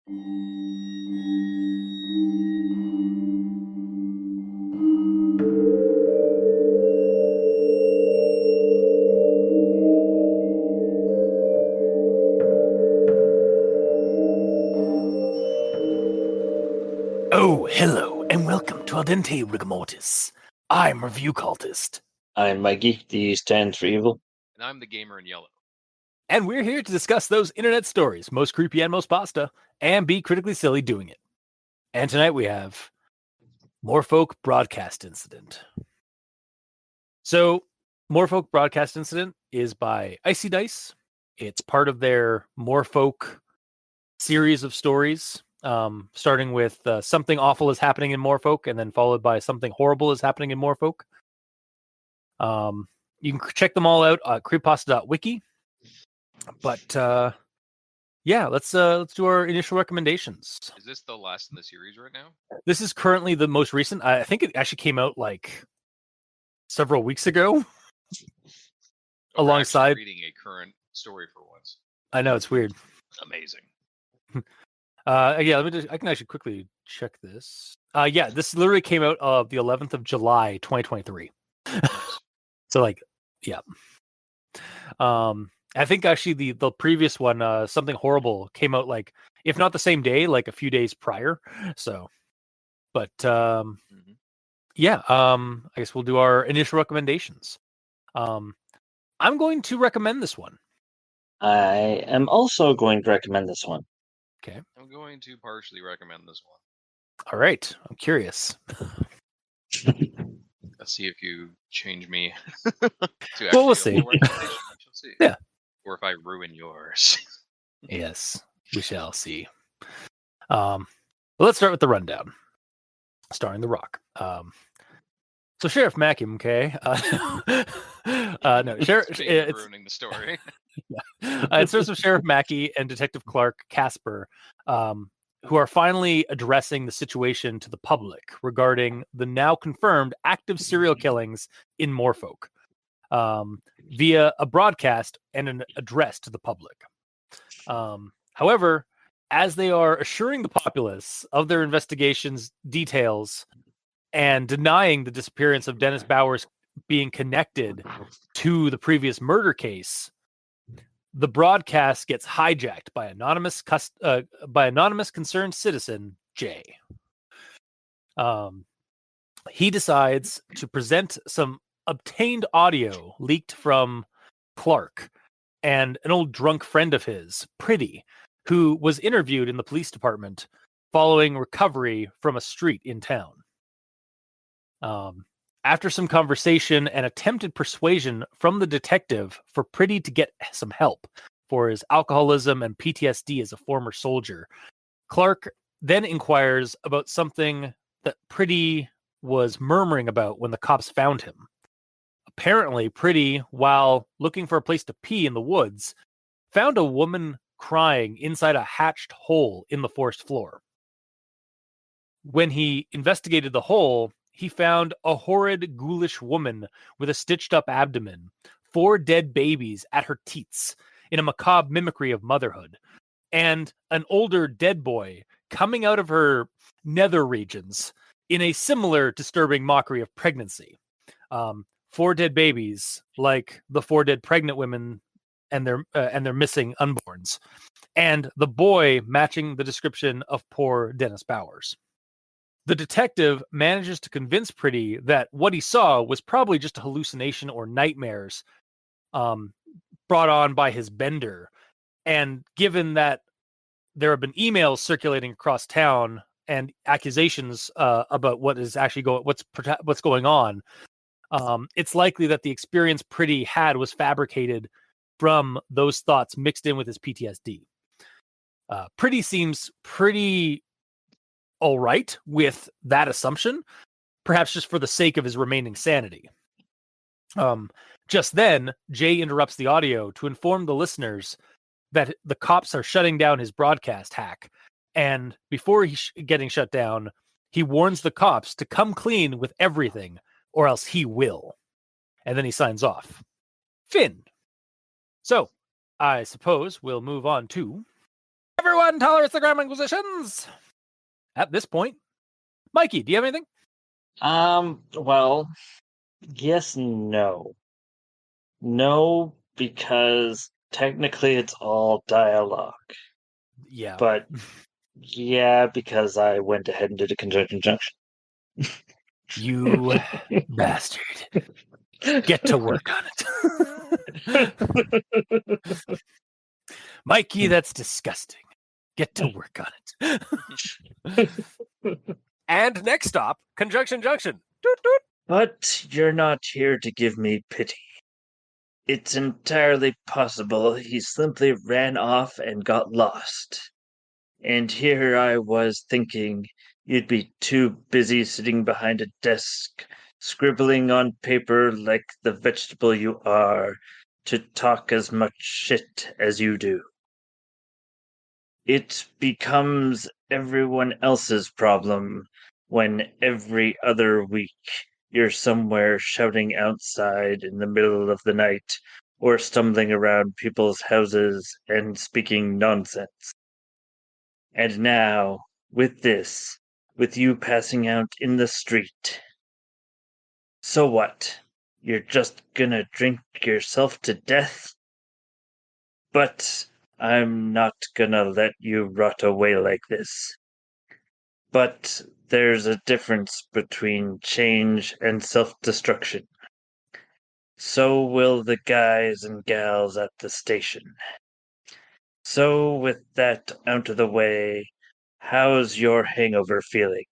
Oh, hello, and welcome to Al Dente Rigamortis. I'm Review Cultist. I'm my geek, the stand for evil. And I'm the gamer in yellow. And we're here to discuss those internet stories, most creepy and most pasta, and be critically silly doing it. And tonight we have Morefolk Broadcast Incident. So, Morefolk Broadcast Incident is by Icydice. It's part of their Morefolk series of stories, starting with something awful is happening in Morefolk, and then followed by something horrible is happening in Morefolk. You can check them all out at creepypasta.wiki. But yeah, let's do our initial recommendations. Is this the last in the series right now? This is currently the most recent. I think it actually came out like several weeks ago. Alongside reading a current story for once. I know, it's weird. Amazing. Yeah, I can actually quickly check this. Yeah, this literally came out the 11th of July, 2023. So like, yeah. I think actually the previous one, Something Horrible, came out like, if not the same day, like a few days prior. So, but yeah, I guess we'll do our initial recommendations. I'm going to recommend this one. I am also going to recommend this one. Okay. I'm going to partially recommend this one. All right. I'm curious. Let's see if you change me to well, we'll see. See. Yeah. Or if I ruin yours. Yes, we shall see. Well, let's start with the rundown. Starring The Rock. So Sheriff Mackey, okay? No, Sheriff. It's ruining the story. Yeah. It starts with Sheriff Mackey and Detective Clark Casper, who are finally addressing the situation to the public regarding the now confirmed active serial killings in Morefolk, via a broadcast and an address to the public. However, as they are assuring the populace of their investigation's details and denying the disappearance of Dennis Bowers being connected to the previous murder case, the broadcast gets hijacked by anonymous concerned citizen Jay. He decides to present some obtained audio leaked from Clark and an old drunk friend of his, Pretty, who was interviewed in the police department following recovery from a street in town. After some conversation and attempted persuasion from the detective for Pretty to get some help for his alcoholism and PTSD as a former soldier, Clark then inquires about something that Pretty was murmuring about when the cops found him. Apparently, Pretty, while looking for a place to pee in the woods, found a woman crying inside a hatched hole in the forest floor. When he investigated the hole, he found a horrid, ghoulish woman with a stitched-up abdomen, 4 dead babies at her teats in a macabre mimicry of motherhood, and an older dead boy coming out of her nether regions in a similar disturbing mockery of pregnancy. 4 dead babies, like the 4 dead pregnant women and their missing unborns, and the boy matching the description of poor Dennis Bowers. The detective manages to convince Pretty that what he saw was probably just a hallucination or nightmares brought on by his bender. And given that there have been emails circulating across town and accusations about what is actually what's going on, it's likely that the experience Pretty had was fabricated from those thoughts mixed in with his PTSD. Pretty seems pretty all right with that assumption, perhaps just for the sake of his remaining sanity. Just then, Jay interrupts the audio to inform the listeners that the cops are shutting down his broadcast hack. And before he's getting shut down, he warns the cops to come clean with everything, or else he will. And then he signs off. Finn. So, I suppose we'll move on to everyone tolerates the Grand Inquisitions. At this point, Mikey, do you have anything? Well, yes and no. No, because technically it's all dialogue. Yeah. But yeah, because I went ahead and did a conjunction junction. You bastard. Get to work on it. Mikey, that's disgusting. Get to work on it. And next stop, Conjunction Junction. Doot, doot. But you're not here to give me pity. It's entirely possible he simply ran off and got lost. And here I was thinking you'd be too busy sitting behind a desk, scribbling on paper like the vegetable you are, to talk as much shit as you do. It becomes everyone else's problem when every other week you're somewhere shouting outside in the middle of the night or stumbling around people's houses and speaking nonsense. And now, with this, with you passing out in the street. So what? You're just gonna drink yourself to death? But I'm not gonna let you rot away like this. But there's a difference between change and self-destruction. So will the guys and gals at the station. So with that out of the way, how's your hangover feeling?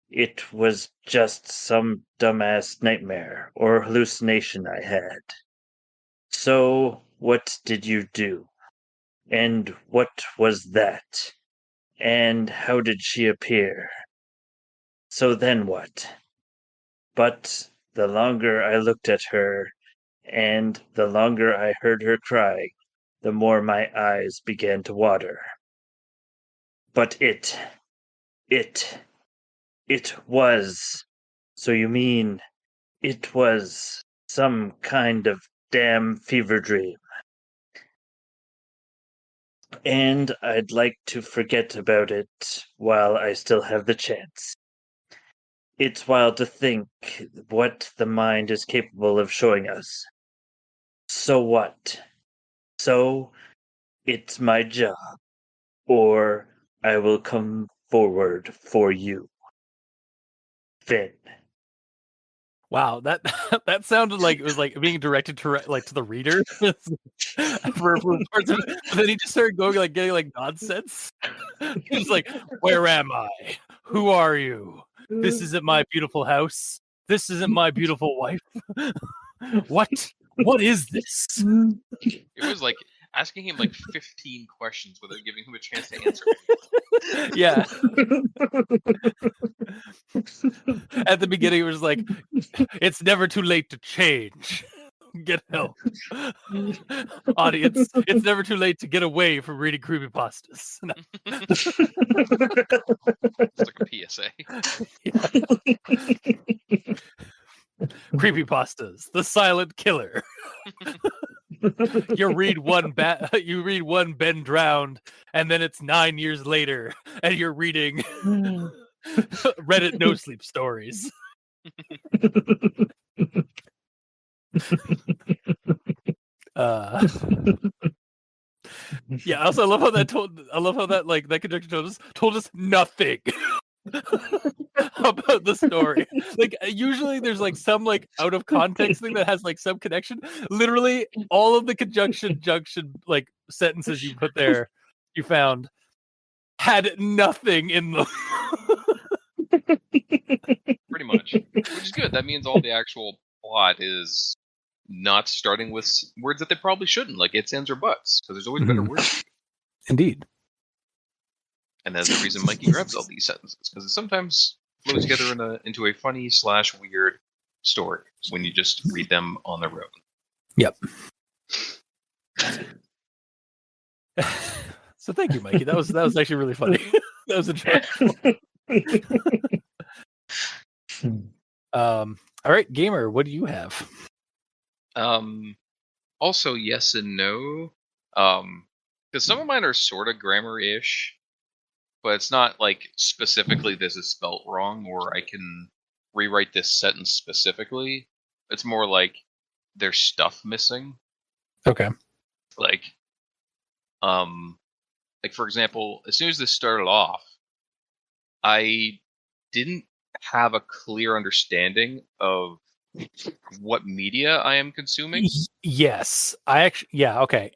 It was just some dumbass nightmare or hallucination I had. So, what did you do? And what was that? And how did she appear? So then what? But the longer I looked at her, and the longer I heard her crying, the more my eyes began to water. But it was. So you mean it was some kind of damn fever dream? And I'd like to forget about it while I still have the chance. It's wild to think what the mind is capable of showing us. So what? So it's my job, or I will come forward for you. Finn. Wow, that that sounded like it was like being directed to to the reader. for parts of it. But then he just started going like getting like nonsense. He's like, "Where am I? Who are you? This isn't my beautiful house. This isn't my beautiful wife. What? What is this?" It was like asking him like 15 questions without giving him a chance to answer. Yeah. At the beginning, it was like, "It's never too late to change. Get help." Audience, it's never too late to get away from reading creepypastas. It's like a PSA. Creepypastas, the silent killer. You read one Ben drowned, and then it's 9 years later, and you're reading Reddit no sleep stories. Yeah, also I love how that like that conjunction told us nothing about the story. Like usually there's like some like out of context thing that has like some connection. Literally all of the junction like sentences you put there you found had nothing in them. Pretty much. Which is good. That means all the actual plot is not starting with words that they probably shouldn't, like its, ends, or buts, because there's always better words. Indeed. And that's the reason Mikey grabs all these sentences, because it sometimes flows together into a funny / weird story when you just read them on their own. Yep. So thank you, Mikey. That was actually really funny. That was enjoyable. All right, Gamer, what do you have? Also, yes and no. Because some of mine are sort of grammar-ish, but it's not like specifically this is spelt wrong, or I can rewrite this sentence specifically. It's more like there's stuff missing. Okay. Like, for example, as soon as this started off, I didn't have a clear understanding of what media I am consuming. Yes, I actually. Yeah. Okay.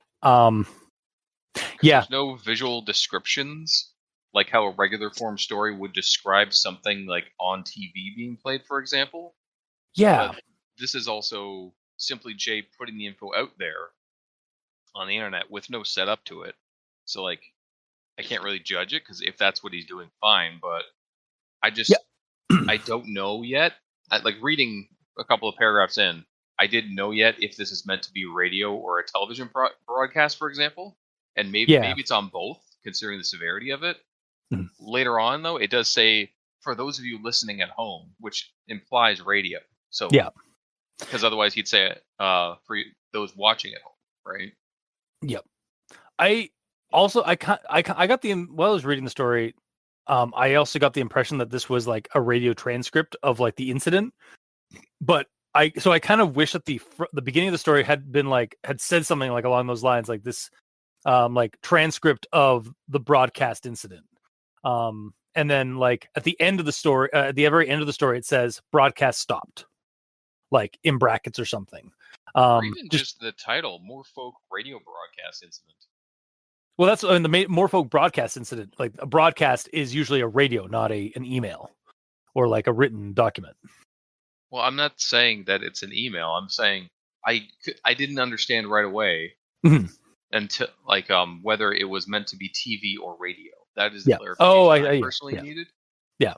'Cause Yeah. there's no visual descriptions, like how a regular form story would describe something like on TV being played, for example. Yeah. But this is also simply Jay putting the info out there on the internet with no setup to it. So like, I can't really judge it because if that's what he's doing, fine. But I just I don't know yet. Like reading a couple of paragraphs in, I didn't know yet if this is meant to be radio or a television broadcast, for example. And maybe it's on both, considering the severity of it. Mhm. Later on, though, it does say for those of you listening at home, which implies radio. So Yeah. because otherwise he'd say for those watching at home, right? Yep. I also I got the while I was reading the story, I also got the impression that this was like a radio transcript of like the incident, but I kind of wish that the beginning of the story had been like had said something like along those lines, like this, like transcript of the broadcast incident, and then like at the end of the story, at the very end of the story, it says broadcast stopped, like in brackets or something. Or even just the title, Morefolk radio broadcast incident. Well, that's in the Morefolk broadcast incident. Like a broadcast is usually a radio, not an email or like a written document. Well, I'm not saying that it's an email. I'm saying I didn't understand right away until like whether it was meant to be TV or radio. That is the clarification I personally needed. Yeah,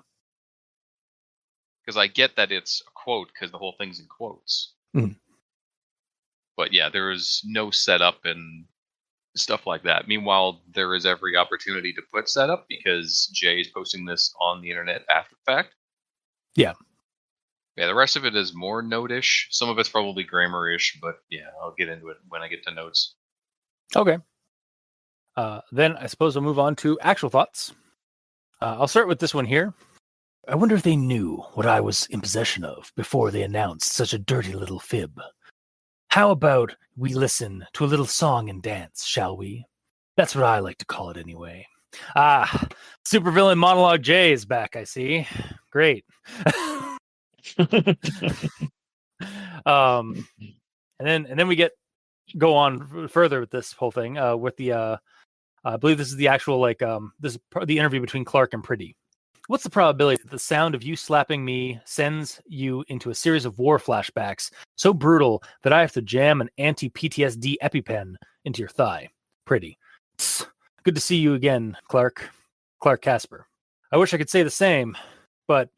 because I get that it's a quote because the whole thing's in quotes. But yeah, there is no setup and stuff like that. Meanwhile, there is every opportunity to put setup because Jay is posting this on the internet after the fact. Yeah. Yeah, the rest of it is more note-ish. Some of it's probably grammar-ish, but yeah, I'll get into it when I get to notes. Okay. Then I suppose we'll move on to actual thoughts. I'll start with this one here. I wonder if they knew what I was in possession of before they announced such a dirty little fib. How about we listen to a little song and dance, shall we? That's what I like to call it anyway. Supervillain Monologue J is back, I see. Great. And then we go on further with this whole thing with the I believe this is the actual this is the interview between Clark and Pretty. What's the probability that the sound of you slapping me sends you into a series of war flashbacks so brutal that I have to jam an anti-PTSD EpiPen into your thigh? Pretty. Tss. Good to see you again, Clark Casper. I wish I could say the same, but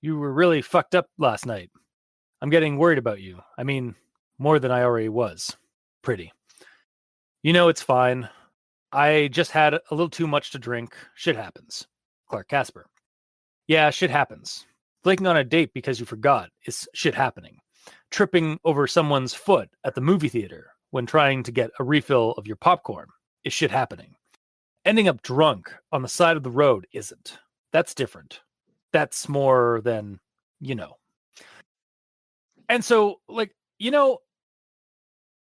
you were really fucked up last night. I'm getting worried about you. I mean, more than I already was. Pretty. You know it's fine. I just had a little too much to drink. Shit happens. Clark Casper. Yeah, shit happens. Flaking on a date because you forgot is shit happening. Tripping over someone's foot at the movie theater when trying to get a refill of your popcorn is shit happening. Ending up drunk on the side of the road isn't. That's different. That's more than, you know. And so, like, you know,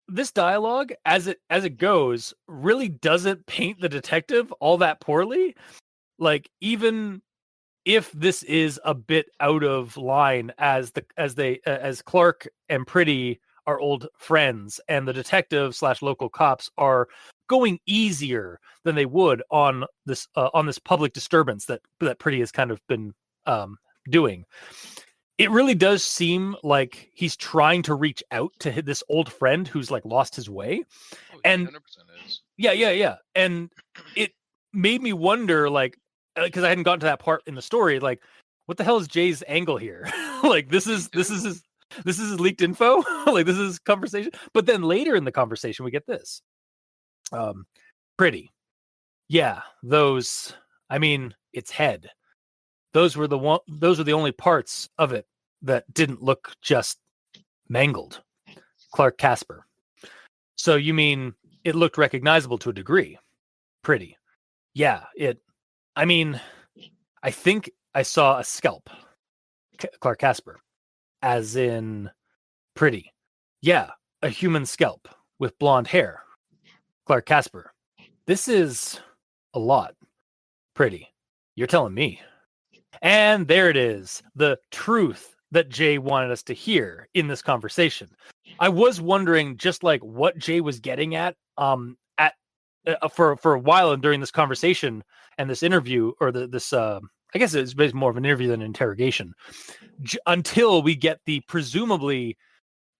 this dialogue, as it goes, really doesn't paint the detective all that poorly. Like, even if this is a bit out of line, as Clark and Pretty are old friends, and the detective / local cops are going easier than they would on this public disturbance that Pretty has kind of been doing. It really does seem like he's trying to reach out to this old friend who's like lost his way. Oh, and 100% is. Yeah. And it made me wonder, like, because I hadn't gotten to that part in the story, like, what the hell is Jay's angle here? Like, this is his leaked info. Like, this is conversation. But then later in the conversation, we get this. Pretty. Yeah, those. I mean, its head. Those were the only parts of it that didn't look just mangled. Clark Casper. So you mean it looked recognizable to a degree? Pretty. Yeah, I mean, I think I saw a scalp, Clark Casper, as in pretty. Yeah, a human scalp with blonde hair, Clark Casper. This is a lot. Pretty. You're telling me. And there it is, the truth that Jay wanted us to hear in this conversation. I was wondering just like what Jay was getting at for a while and during this conversation and this interview, or this I guess it's basically more of an interview than an interrogation, until we get the presumably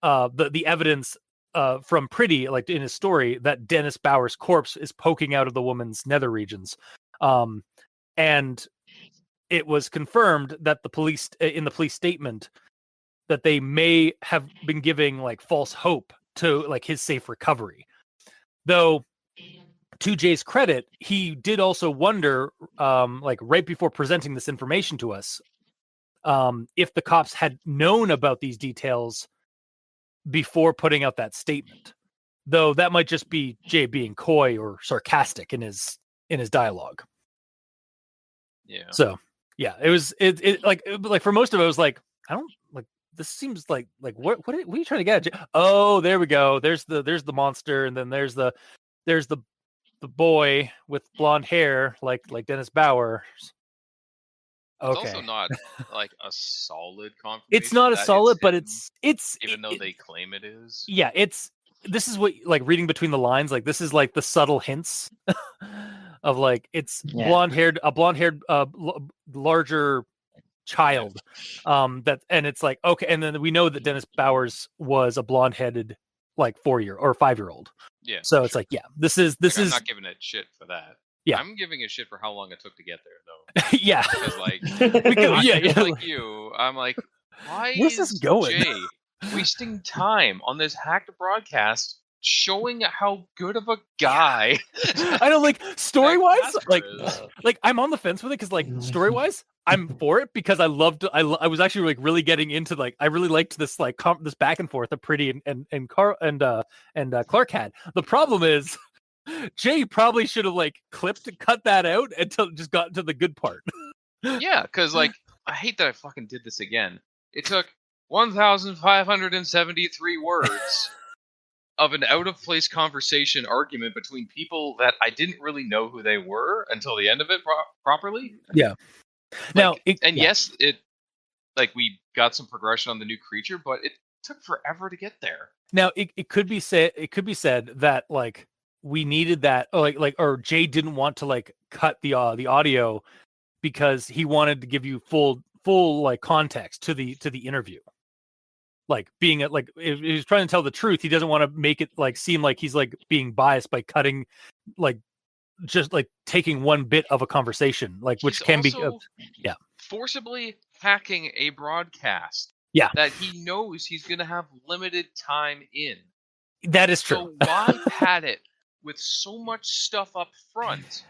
the evidence from Pretty, like in his story, that Dennis Bauer's corpse is poking out of the woman's nether regions, and it was confirmed that the police, in the police statement, that they may have been giving like false hope to like his safe recovery. Though, to Jay's credit, he did also wonder, like right before presenting this information to us, if the cops had known about these details before putting out that statement. Though that might just be Jay being coy or sarcastic in his dialogue. Yeah. So yeah, it was it like for most of it, I was like, I don't like this. Seems like what are you trying to get at? Oh, there we go. There's the monster, and then there's the boy with blonde hair, like Dennis Bauer. It's Okay. also not like a solid confirmation. It's not a solid, but it's even though they claim it is. Yeah, this is what, like, reading between the lines, like this is like the subtle hints of like it's blonde-haired larger child, that, and it's like, okay, and then we know that Dennis Bowers was a blonde-headed like 4-year or 5-year-old. Yeah. So it's like, yeah, this is I'm not giving it shit for that. Yeah. I'm giving it shit for how long it took to get there, though. Yeah. Because like, like you, I'm like, why where's is this going? Jay wasting time on this hacked broadcast showing how good of a guy? I know, like story-wise, Casper like I'm on the fence with it because like story-wise, I'm for it because I was actually like really getting into, like, I really liked this like this back and forth that Pretty and Clark had. The problem is, Jay probably should have like cut that out until just got to the good part. Yeah, because like, I hate that I fucking did this again. It took 1,573 words of an out-of-place conversation argument between people that I didn't really know who they were until the end of it properly. Yeah. Now, yes, it like we got some progression on the new creature, but it took forever to get there. Now, it could be said that like we needed that, or Jay didn't want to like cut the audio because he wanted to give you full like context to the interview. Like being like, if he's trying to tell the truth, he doesn't want to make it like seem like he's like being biased by cutting, like just like taking one bit of a conversation, like which can be forcibly hacking a broadcast. Yeah, that he knows he's gonna have limited time in. That is true. So why pad it with so much stuff up front?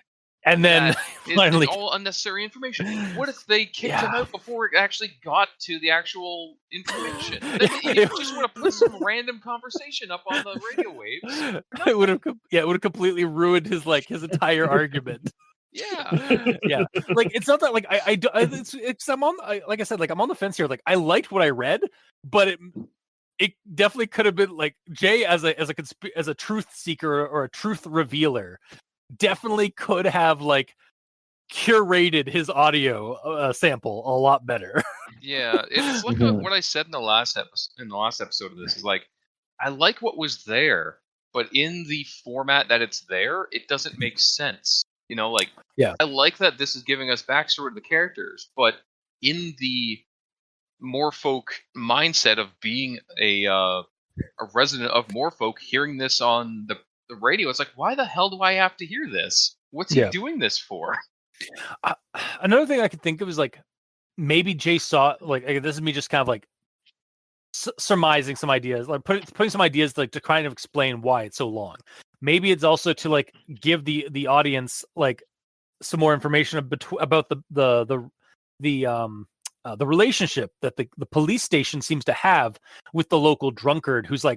And then finally, it's all unnecessary information. What if they kicked him out before it actually got to the actual information? You just want to put some random conversation up on the radio waves. It would have completely ruined his entire argument. Yeah. Like, it's not that like I'm on, like I said, like I'm on the fence here. Like, I liked what I read, but it definitely could have been like Jay as a truth seeker or a truth revealer definitely could have like curated his audio sample a lot better. Yeah, it's like what I said in the last episode of this is like, I like what was there, but in the format that it's there, it doesn't make sense. You know, like, I like that this is giving us backstory to the characters, but in the Morefolk mindset of being a resident of Morefolk, hearing this on the radio, it's like, why the hell do I have to hear this? What's he doing this for? Another thing I could think of is like, maybe Jay saw, like, this is me just kind of like surmising some ideas, like putting some ideas like to kind of explain why it's so long. Maybe it's also to like give the audience like some more information about the relationship that the police station seems to have with the local drunkard who's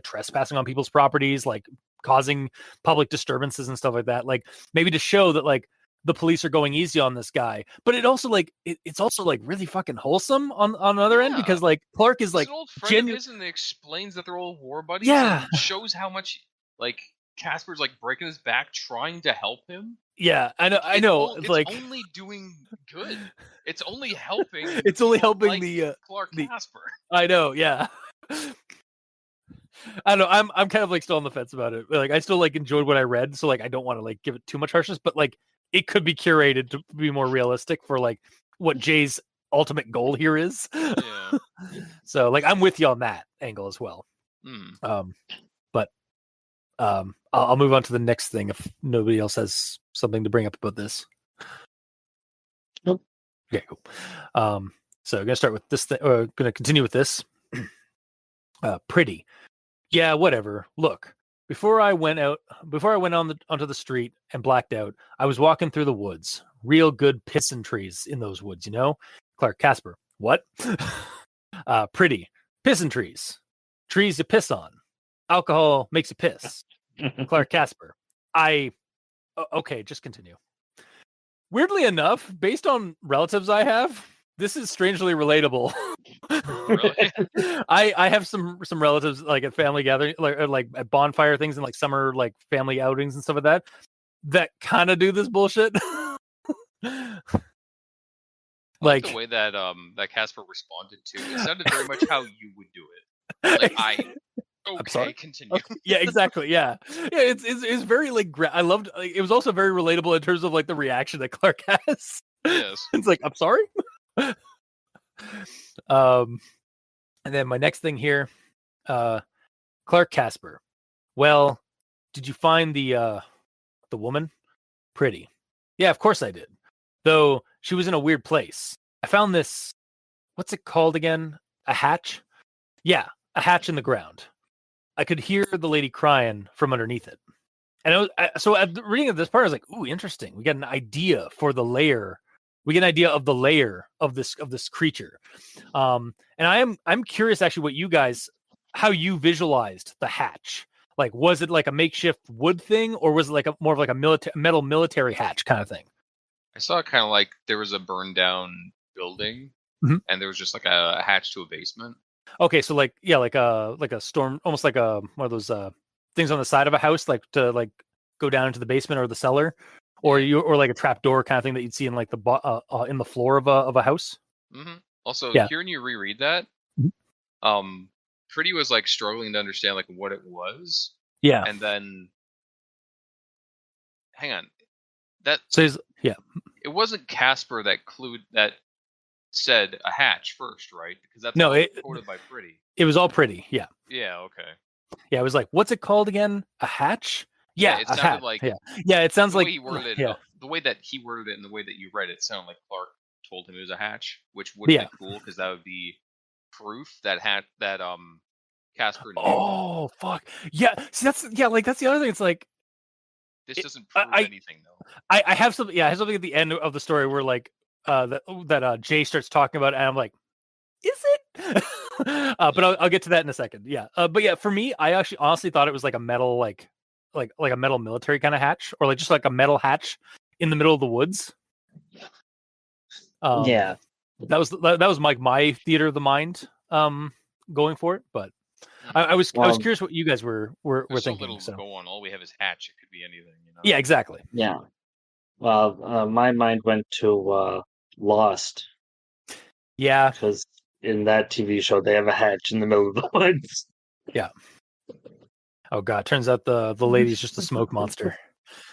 trespassing on people's properties, like causing public disturbances and stuff like that. Like maybe to show that like the police are going easy on this guy, but it also like it's also like really fucking wholesome on the other end, because like Clark is He's like an old friend of his, and it explains that they're all war buddies. Yeah. And shows how much like Casper's like breaking his back trying to help him. Yeah, I know. Like, I know. It's like only doing good. It's only helping. it's only people helping like the Clark Casper. I know. Yeah. I don't know. I'm kind of like still on the fence about it. Like I still like enjoyed what I read, so like I don't want to like give it too much harshness, but like it could be curated to be more realistic for like what Jay's ultimate goal here is. Yeah. So like I'm with you on that angle as well. But I'll move on to the next thing if nobody else has something to bring up about this. Nope. Okay, cool. So I'm gonna start with this thing, or gonna continue with this. Pretty. Yeah, whatever. Look, before I went onto the street and blacked out, I was walking through the woods. Real good pissin' trees in those woods, you know? Clark Casper. What? Pretty. Pissin' trees. Trees you piss on. Alcohol makes you piss. Clark Casper. Okay, just continue. Weirdly enough, based on relatives I have, this is strangely relatable. Really? I have some relatives like at family gathering, like at bonfire things and like summer like family outings and stuff like that kind of do this bullshit. Like the way that that Casper responded to it sounded very much how you would do it. Like I'm sorry? Continue. Okay. Yeah, exactly. Yeah. It's very like I loved. Like, it was also very relatable in terms of like the reaction that Clark has. Yes. It's like, I'm sorry. And then my next thing here, Clark Casper. Well, did you find the woman? Pretty. Yeah, of course I did. Though she was in a weird place. I found this. What's it called again? A hatch? Yeah, a hatch in the ground. I could hear the lady crying from underneath it. And so at the reading of this part, I was like, "Ooh, interesting. We got an idea for the layer. We get an idea of the layer of this creature." And I'm curious actually what you guys, how you visualized the hatch. Like, was it like a makeshift wood thing, or was it like more of like a metal military hatch kind of thing? I saw it kind of like there was a burned down building, and there was just like a hatch to a basement. Okay, so like a storm, almost like a one of those things on the side of a house, like to like go down into the basement or the cellar, or like a trap door kind of thing that you'd see in like in the floor of a house. Mm-hmm. Also, Yeah. hearing you reread that, Pretty was like struggling to understand like what it was. Yeah. And then, hang on, that it wasn't Casper that said a hatch first, right? Because that's quoted by Pretty. It was all Pretty. Yeah. Yeah. Okay. Yeah. It was like, what's it called again? A hatch? Yeah. It sounded like it sounds like he worded it. The way that he worded it and the way that you read it sounded like Clark told him it was a hatch, which would be cool because that would be proof that Casper knew. Oh fuck yeah! See, that's the other thing. It's like this doesn't prove anything though. I have something. Yeah, I have something at the end of the story where like that Jay starts talking about it, and I'm like, is it? But I'll get to that in a second. Yeah. But yeah, for me, I actually honestly thought it was like a metal like a metal military kind of hatch, or like just like a metal hatch in the middle of the woods. Yeah, that was my theater of the mind going for it, but I was curious what you guys were thinking. So go on. All we have is hatch. It could be anything, you know. Yeah, exactly. Yeah. Well, my mind went to Lost. Yeah, because in that TV show they have a hatch in the middle of the woods. Yeah. Oh god, turns out the lady's just a smoke monster.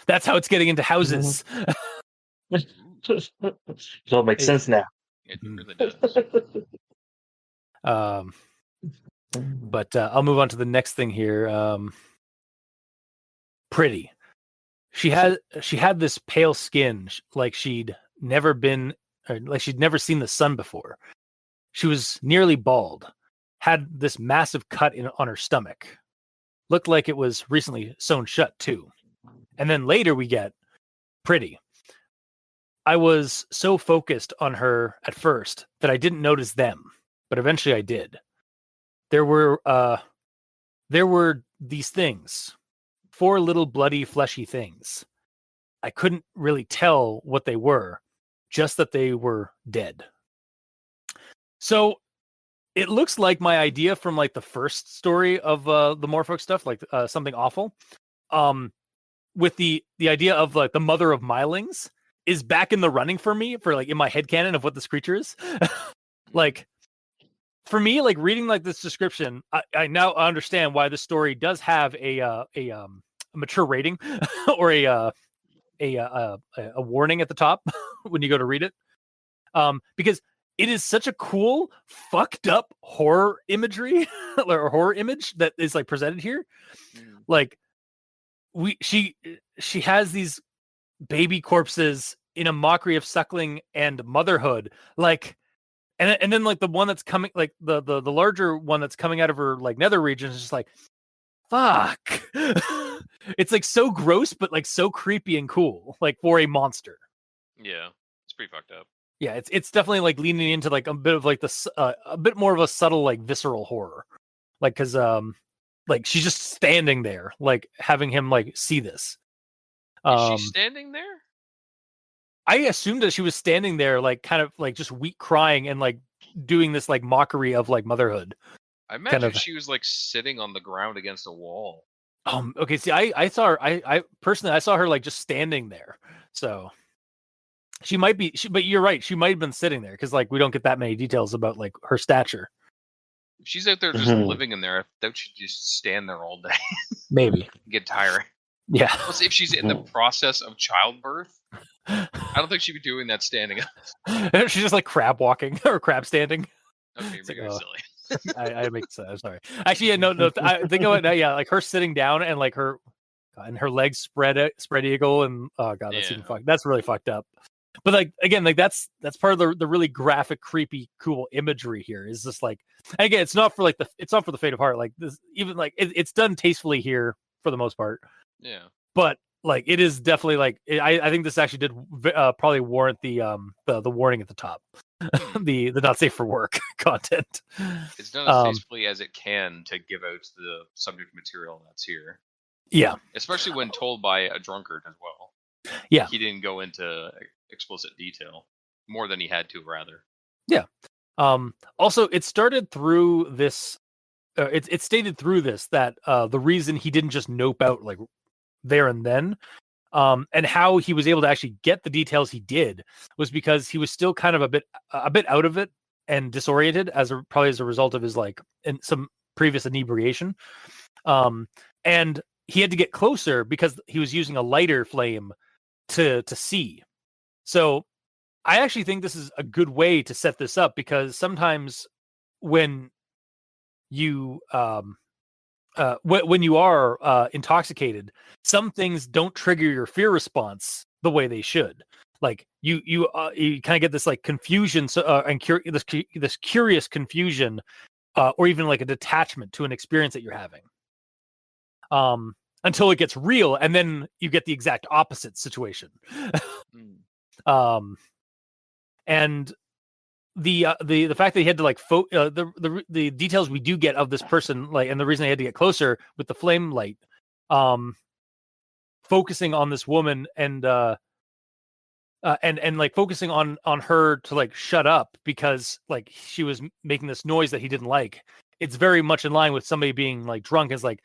That's how it's getting into houses. It all makes sense now. It really does. But I'll move on to the next thing here. Pretty. She had this pale skin, like she'd never seen the sun before. She was nearly bald, had this massive cut on her stomach. Looked like it was recently sewn shut too. And then later we get Pretty. I was so focused on her at first that I didn't notice them, but eventually I did. There were these things 4 little bloody fleshy things. I couldn't really tell what they were, just that they were dead. So it looks like my idea from like the first story of the Morefolk stuff, like something awful, with the idea of like the mother of Mylings is back in the running for me, for like in my headcanon of what this creature is. Like, for me, like reading like this description, I now understand why the story does have a mature rating or a warning at the top when you go to read it, because it is such a cool, fucked up horror imagery or horror image that is like presented here. Like, she has these baby corpses in a mockery of suckling and motherhood, like, and then like the one that's coming, like the larger one that's coming out of her like nether region is just like, fuck. It's like so gross, but like so creepy and cool, like for a monster. Yeah, it's pretty fucked up. Yeah, it's definitely like leaning into like a bit of like this a bit more of a subtle like visceral horror, like because like she's just standing there, like having him like see this. Is she standing there? I assumed that she was standing there, like kind of like just weak crying and like doing this like mockery of like motherhood. I imagine kind of... she was like sitting on the ground against a wall. Okay. See, I saw her. I personally, I saw her like just standing there. So she might be. But you're right. She might have been sitting there because like we don't get that many details about like her stature. If she's out there just living in there, I doubt she'd just stand there all day. Maybe Get tired. Yeah. Plus, if she's in the process of childbirth, I don't think she'd be doing that standing up. She's just like crab walking or crab standing. Okay, you're making it silly. I make sense. I'm sorry. Actually, yeah, no. I think about it. Yeah, like her sitting down and like her legs spread eagle, and oh god, that's even fucked. That's really fucked up. But like again, like that's part of the really graphic, creepy, cool imagery here. Is just like, and again, it's not for the faint of heart. Like this, even like it's done tastefully here for the most part. Yeah. But like it is definitely like I think this actually did probably warrant the warning at the top. the not safe for work content. It's done as tastefully as it can to give out the subject material that's here. Yeah, especially when told by a drunkard as well. Yeah, he didn't go into explicit detail more than he had to, rather. Yeah. Also, it started through this. It stated through this that the reason he didn't just nope out like there and then, and how he was able to actually get the details he did was because he was still kind of a bit out of it and disoriented probably as a result of his like in some previous inebriation, and he had to get closer because he was using a lighter flame to see. So I actually think this is a good way to set this up, because sometimes when you when you are intoxicated, some things don't trigger your fear response the way they should. Like you kind of get this like confusion, and this curious confusion, or even like a detachment to an experience that you're having, until it gets real, and then you get the exact opposite situation. And the fact that he had to like the details we do get of this person, like, and the reason they had to get closer with the flame light, focusing on this woman and like focusing on her to like shut up because like she was making this noise that he didn't like. It's very much in line with somebody being like drunk, is like,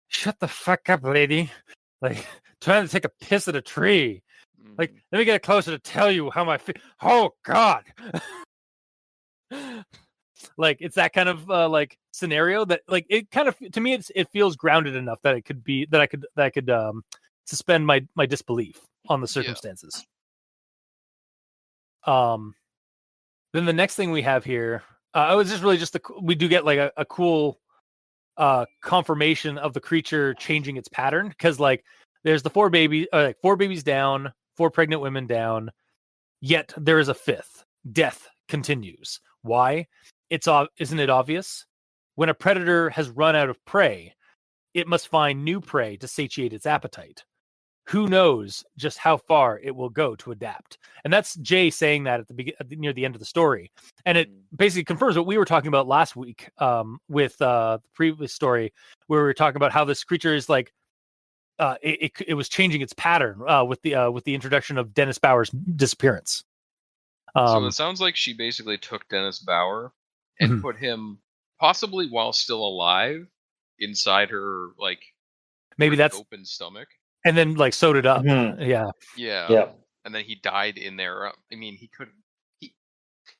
shut the fuck up, lady, like trying to take a piss at a tree. Like, let me get closer to tell you how my oh god. Like, it's that kind of like scenario that like it kind of, to me, it feels grounded enough that it could be that I could suspend my disbelief on the circumstances. Then the next thing we have here, it was just really we do get like a cool confirmation of the creature changing its pattern, because like there's the 4 babies down, 4 pregnant women down, yet there is a 5th. Death continues. Why? Isn't it obvious? When a predator has run out of prey, it must find new prey to satiate its appetite. Who knows just how far it will go to adapt? And that's Jay saying that near the end of the story, and it basically confirms what we were talking about last week with the previous story, where we were talking about how this creature is like it was changing its pattern with the introduction of Dennis Bauer's disappearance. So it sounds like she basically took Dennis Bauer and Mhm. put him, possibly while still alive, inside her maybe pretty that's, open stomach. and then like sewed it up. Mhm. Yeah. Yeah. And then he died in there. I mean, he couldn't. He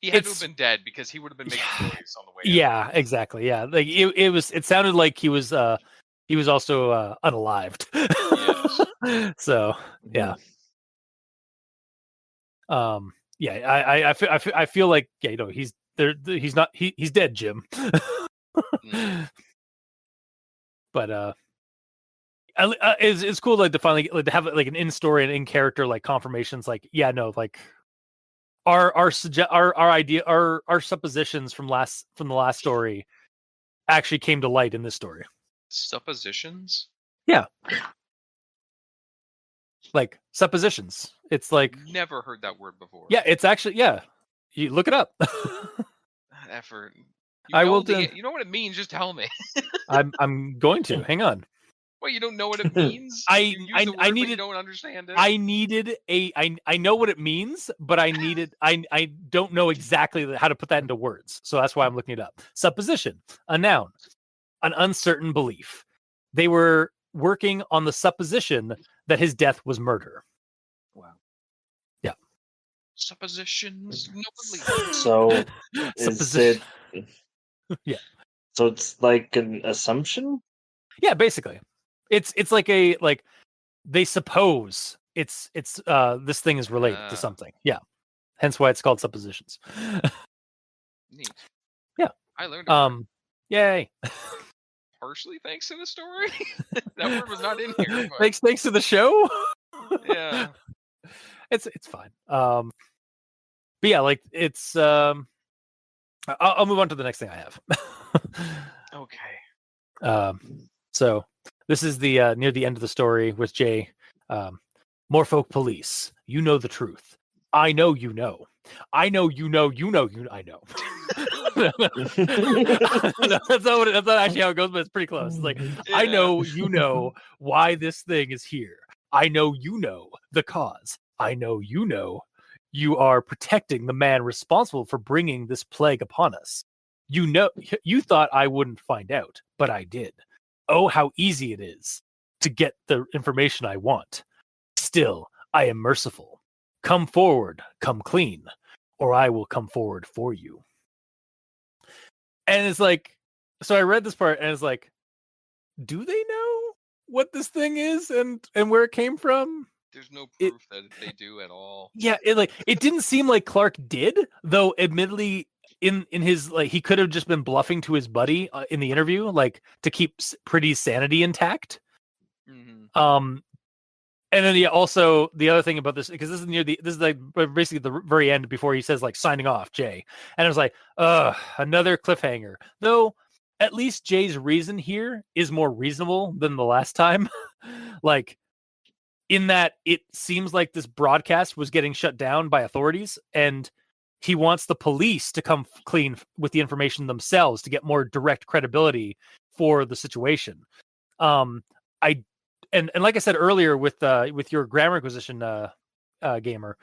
had to have It's- been dead because he would have been making noise on the way. Yeah, exactly. Yeah, like it sounded like he was also unalived. Yes. So yeah. Yeah, I feel like, yeah, he's there. He's not. He's dead, Jim. But it's cool, like, to finally to have like an in story and in character like confirmations. Like, yeah, no, like our idea, our suppositions from the last story actually came to light in this story. Suppositions? Yeah. Like suppositions. It's like, Never heard that word before. yeah, it's actually, yeah. You look it up. That effort. I will You know what it means? Just tell me. I'm going to. Hang on. Well, you don't know what it means. I use the word, but needed. you don't understand it. I know what it means, but I don't know exactly how to put that into words. So that's why I'm looking it up. Supposition, a noun, an uncertain belief. They were working on the supposition that his death was murder. Wow. Yeah. Suppositions. No belief. So is it? Yeah. So it's like an assumption. Yeah, basically, it's like they suppose it's this thing is related to something. Yeah, hence why it's called suppositions. Neat. Yeah, I learned. A word. Yay! Partially thanks to the story. That word was not in here. But... Thanks to the show. Yeah, it's fine. But yeah, like it's. I'll move on to the next thing I have. okay. So this is the near the end of the story with Jay. Morefolk police. You know the truth. I know you know. I know you know. You know you. I know. That's not actually how it goes, but it's pretty close. It's like, Yeah. I know you know why this thing is here. I know you know the cause. I know you are protecting the man responsible for bringing this plague upon us. You thought I wouldn't find out, but I did. Oh, how easy it is to get the information I want. Still, I am merciful. Come forward, come clean, or I will come forward for you. And it's like, so I read this part and it's like, do they know what this thing is and where it came from? There's no proof that they do at all. Yeah, it didn't seem like Clark did, though. Admittedly, in his, like, he could have just been bluffing to his buddy in the interview, like, to keep Pretty's sanity intact. Mm-hmm. And then also the other thing about this, because this is like basically the very end before he says, like, signing off, Jay. And it was like, another cliffhanger. Though at least Jay's reason here is more reasonable than the last time. Like, in that it seems like this broadcast was getting shut down by authorities, and he wants the police to come clean with the information themselves to get more direct credibility for the situation. And like I said earlier with your grammar acquisition gamer,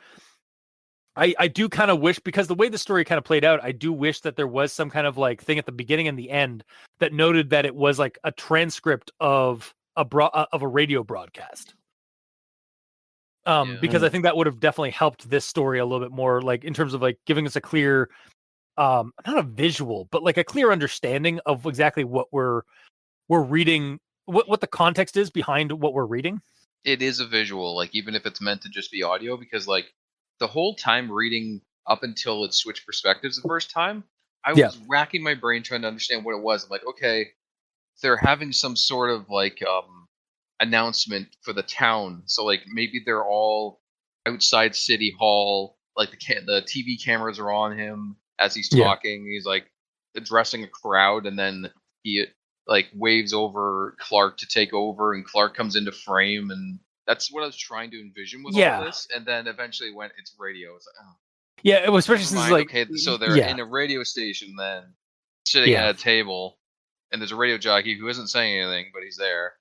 I do kind of wish, because the way the story kind of played out, I do wish that there was some kind of like thing at the beginning and the end that noted that it was like a transcript of a radio broadcast. Because I think that would have definitely helped this story a little bit more, like in terms of like giving us a clear, not a visual, but like a clear understanding of exactly what we're reading, what the context is behind what we're reading. It is a visual, like, even if it's meant to just be audio, because like the whole time reading up until it switched perspectives the first time, I was racking my brain trying to understand what it was. I'm like, okay, they're having some sort of like announcement for the town, so like maybe they're all outside City Hall, like the TV cameras are on him as he's talking. He's like addressing a crowd, and then he like waves over Clark to take over, and Clark comes into frame, and that's what I was trying to envision with all this. And then eventually when it's radio, it's like, oh yeah, it was, especially since like, okay, so they're in a radio station then, sitting at a table, and there's a radio jockey who isn't saying anything, but he's there.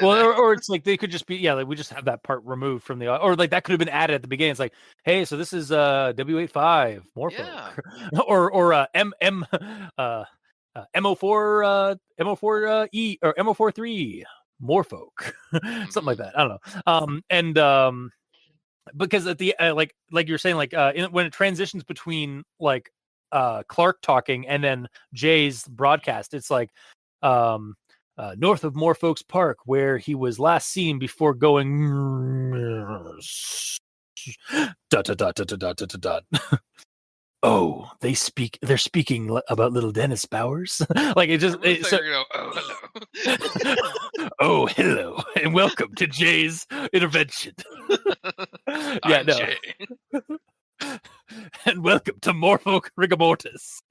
Well, or it's like they could just be like we just have that part removed from the or like that could have been added at the beginning. It's like, hey, so this is W85 Morefolk, or M04 E or M043 Morefolk, something like that. I don't know. And because at the like you're saying when it transitions between like Clark talking and then Jay's broadcast, it's like north of Morefolk's Park, where he was last seen before going dot dot dot dot dot dot dot. Oh, they're speaking about little Dennis Bowers. Like it just oh, hello and welcome to Jay's intervention. Yeah, no. Jay. And welcome to Morefolk Rigamortis.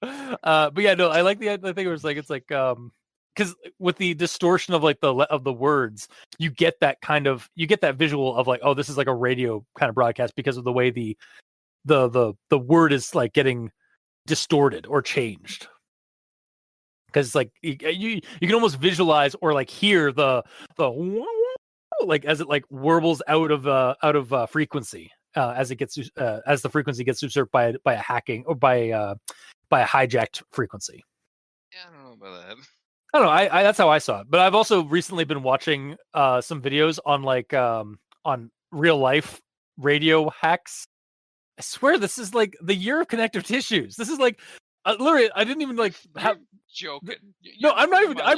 But yeah, no, I like the thing where it's like because with the distortion of like the words, you get that visual of like, oh, this is like a radio kind of broadcast because of the way the word is like getting distorted or changed. Because it's like you can almost visualize or like hear the like as it like warbles out of frequency as it gets as the frequency gets usurped by a hacking or by a hijacked frequency. Yeah, I don't know about that. I don't know. I that's how I saw it. But I've also recently been watching some videos on like on real life radio hacks. I swear this is like the year of connective tissues. This is like literally I didn't even like have joking. No, I'm not even. I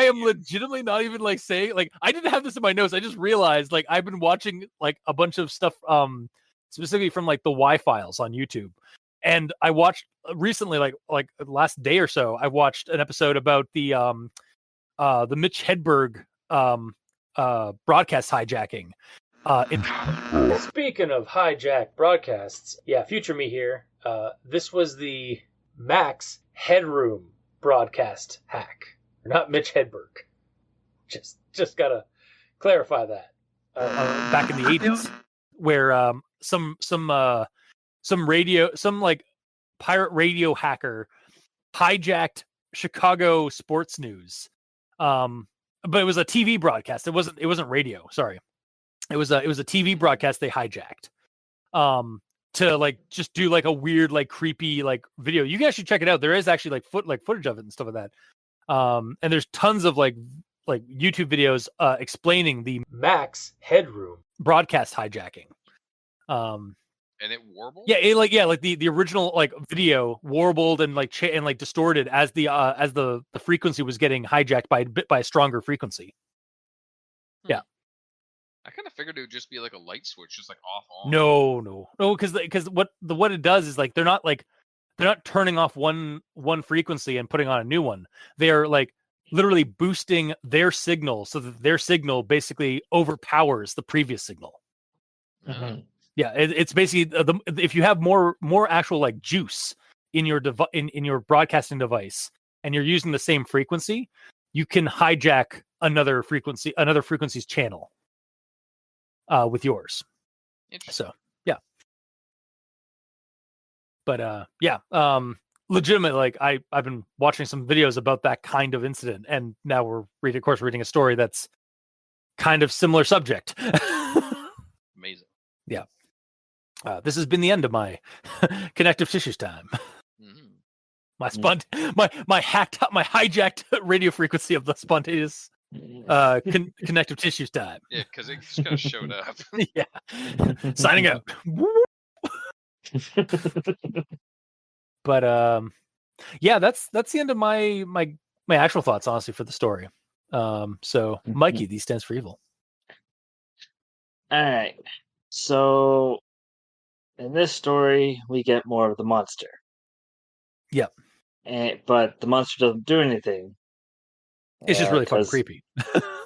am legitimately not even like saying like I didn't have this in my notes. I just realized like I've been watching like a bunch of stuff specifically from like the Y files on YouTube, and I watched recently like last day or so I watched an episode about the Mitch Hedberg broadcast hijacking. Speaking of hijacked broadcasts, yeah, future me here. This was the Max Headroom broadcast hack, not Mitch Hedberg. Just gotta clarify that. Back in the 80s, where some like pirate radio hacker hijacked Chicago sports news. But it was a TV broadcast. It wasn't radio. Sorry, it was a TV broadcast they hijacked. To like just do like a weird like creepy like video. You can actually check it out. There is actually like footage of it and stuff like that. And there's tons of like YouTube videos explaining the Max Headroom broadcast hijacking. And it warbled? Yeah, like the original like video warbled and like and like distorted as the frequency was getting hijacked by a stronger frequency. Yeah. I kind of figured it would just be like a light switch, just like off on. No, because what it does is like they're not turning off one frequency and putting on a new one. They're like literally boosting their signal so that their signal basically overpowers the previous signal. Mm-hmm. Yeah, it's basically if you have more actual like juice in your in your broadcasting device and you're using the same frequency, you can hijack another frequency's channel. With yours. So yeah. But legitimate, like I've been watching some videos about that kind of incident, and now we're reading a story that's kind of similar subject. Amazing. Yeah. This has been the end of my connective tissues time. Mm-hmm. My hijacked radio frequency of the spontaneous connective tissues time. Yeah, because it just kind of showed up. Yeah. Signing out. But yeah, that's the end of my actual thoughts, honestly, for the story. So Mikey, these stands for evil. All right. So in this story, we get more of the monster. Yep. But the monster doesn't do anything. It's just really fucking creepy.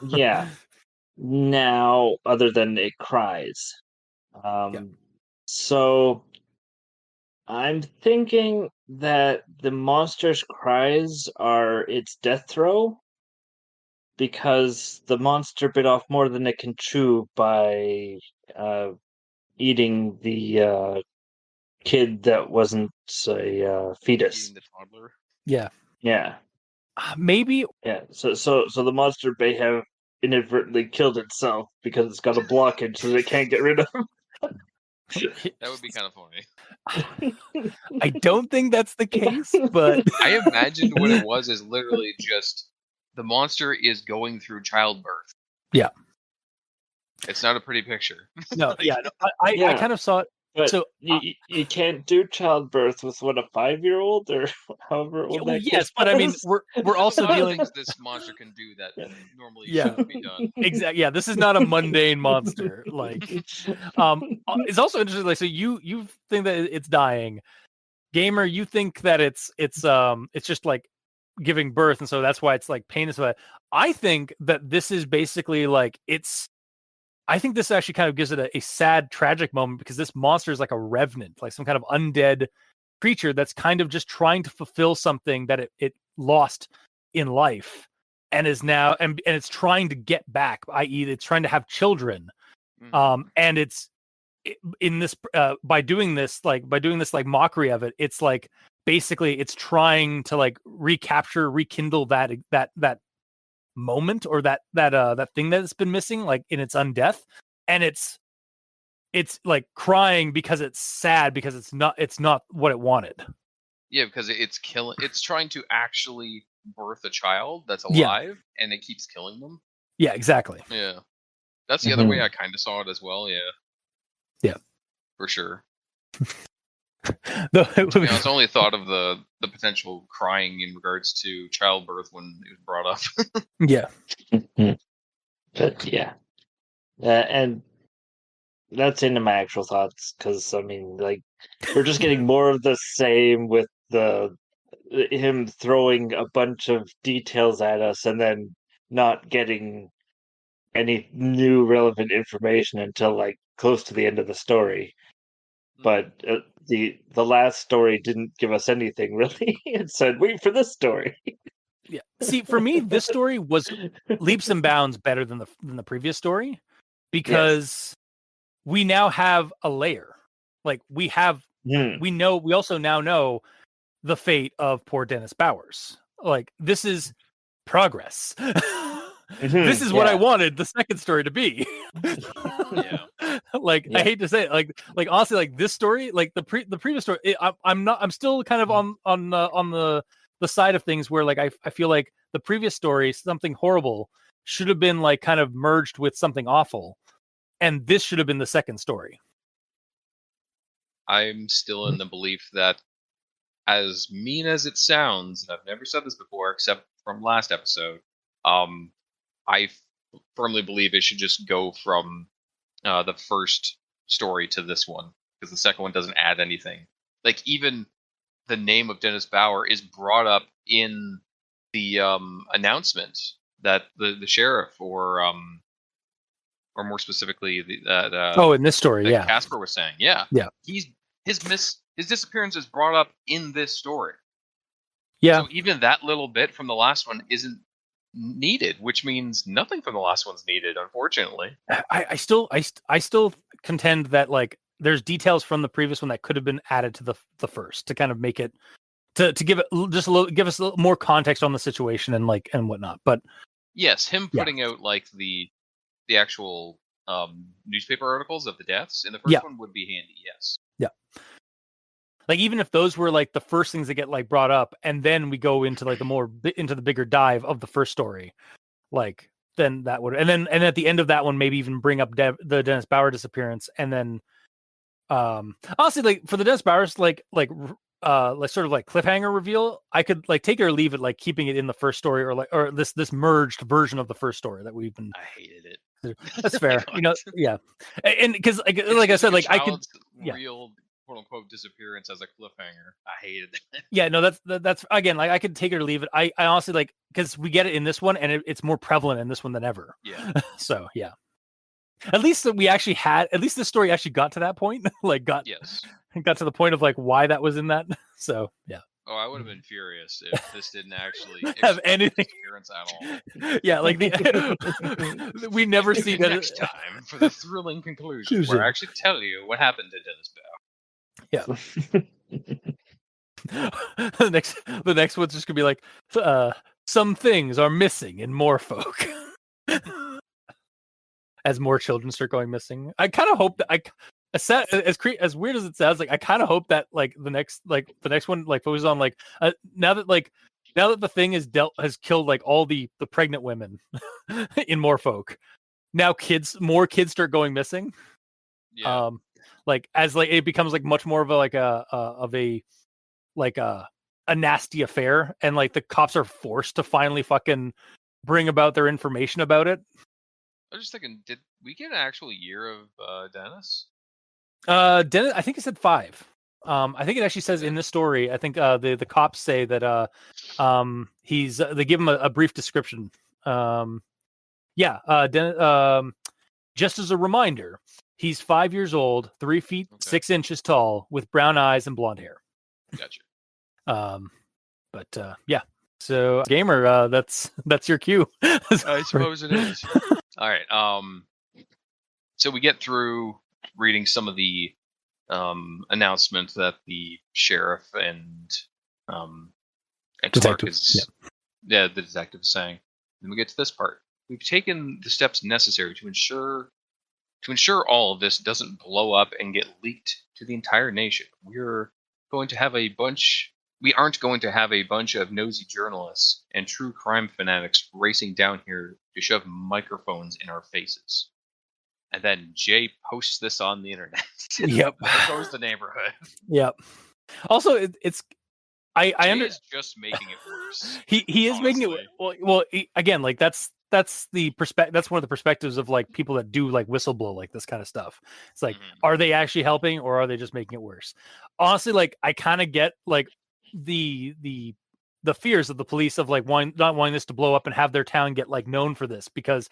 Yeah. Now, other than it cries. So I'm thinking that the monster's cries are its death throw, because the monster bit off more than it can chew by eating the kid that wasn't a fetus. Eating the toddler. Yeah. Yeah. Maybe. Yeah. So the monster may have inadvertently killed itself because it's got a blockage that it can't get rid of. That would be kind of funny. I don't think that's the case, but I imagined what it was is literally just the monster is going through childbirth. Yeah. It's not a pretty picture. No, Like, yeah, no, I Yeah. kind of saw it. But So you can't do childbirth with what, a 5-year-old or however old that kid yes, but I mean, was? we're also a lot of dealing. things this monster can do that normally Yeah. shouldn't be done. Exactly. Yeah, this is not a mundane monster. Like, it's also interesting. Like, so you think that it's dying, gamer. You think that it's just like giving birth, and so that's why it's like painless. But I think that this is basically like it's. I think this actually kind of gives it a sad, tragic moment because this monster is like a revenant, like some kind of undead creature that's kind of just trying to fulfill something that it lost in life and is now and it's trying to get back, i.e., it's trying to have children. And it's in this by doing this like mockery of it, it's like basically it's trying to like rekindle that moment or that thing that's been missing, like in its undeath, and it's like crying because it's sad because it's not what it wanted. Yeah, because it's trying to actually birth a child that's Yeah. alive, and it keeps killing them. Yeah, exactly. Yeah, that's the other way I kind of saw it as well. Yeah. Yeah, for sure. No, I only thought of the potential crying in regards to childbirth when it was brought up. Yeah. But yeah, and that's into my actual thoughts because I mean, like, we're just getting more of the same with him throwing a bunch of details at us and then not getting any new relevant information until like close to the end of the story. But the last story didn't give us anything really. It said, "Wait for this story." Yeah. See, for me, this story was leaps and bounds better than the previous story because we now have a layer. Like we also now know the fate of poor Dennis Bowers. Like this is progress. This is what I wanted the second story to be. Yeah. Like I hate to say it, like honestly, like this story, like the previous story, I'm still kind of on the side of things where like I feel like the previous story, something horrible, should have been like kind of merged with something awful, and this should have been the second story. I'm still in the belief that, as mean as it sounds, and I've never said this before except from last episode, I firmly believe it should just go from the first story to this one, because the second one doesn't add anything. Like, even the name of Dennis Bauer is brought up in the announcement that the sheriff, or more specifically in this story, yeah, Casper was saying, his disappearance is brought up in this story. Yeah. So even that little bit from the last one isn't needed, which means nothing from the last one's needed, unfortunately. I still contend that like there's details from the previous one that could have been added to the first to kind of make it to give it just a little, give us a little more context on the situation and like and whatnot. But yes, him putting out like the actual newspaper articles of the deaths in the first one would be handy. Yes. Yeah. Like even if those were like the first things that get like brought up, and then we go into like into the bigger dive of the first story, like then that would, and at the end of that one maybe even bring up the Dennis Bauer disappearance, and then honestly, like for the Dennis Bauer's like sort of like cliffhanger reveal, I could like take it or leave it, like keeping it in the first story or this merged version of the first story that we've been. I hated it. That's fair, yeah, and because like I said, like I could real quote unquote disappearance as a cliffhanger. I hated that. Yeah, no, that's again, like I could take it or leave it. I honestly like, because we get it in this one, and it's more prevalent in this one than ever. Yeah. So yeah, at least that we actually had, at least this story actually got to that point. Like got to the point of like why that was in that. So yeah. Oh, I would have been furious if this didn't actually have anything disappearance at all. Yeah, like we never see that next time for the thrilling conclusion where I actually tell you what happened to Dennis Bauer. Yeah. The next one's just gonna be like some things are missing in Morefolk. As more children start going missing, I kind of hope that as weird as it sounds, like I kind of hope that like the next one like focuses on like now that the thing has killed like all the pregnant women in Morefolk. Now more kids start going missing. Yeah. Like as like it becomes like much more of a nasty affair, and like the cops are forced to finally fucking bring about their information about it. I was just thinking, did we get an actual year of Dennis? Dennis, I think it said 5. I think it actually says in this story. I think the cops say that he's they give him a brief description. Dennis, just as a reminder, he's 5 years old, 3 feet 6 inches tall, with brown eyes and blonde hair. Gotcha. Yeah. So, gamer, that's your cue. I suppose it is. All right. So we get through reading some of the announcements that the sheriff and Clark is, the detective is saying. Then we get to this part. We've taken the steps necessary to ensure all of this doesn't blow up and get leaked to the entire nation. We aren't going to have a bunch of nosy journalists and true crime fanatics racing down here to shove microphones in our faces. And then Jay posts this on the internet. Yep. There goes the neighborhood. Yep. Also, it's I is just making it worse. He is making it well. Again, like that's the that's one of the perspectives of like people that do like whistleblow like this kind of stuff. It's like, are they actually helping or are they just making it worse? Honestly, like I kind of get like the fears of the police of like not wanting this to blow up and have their town get like known for this, because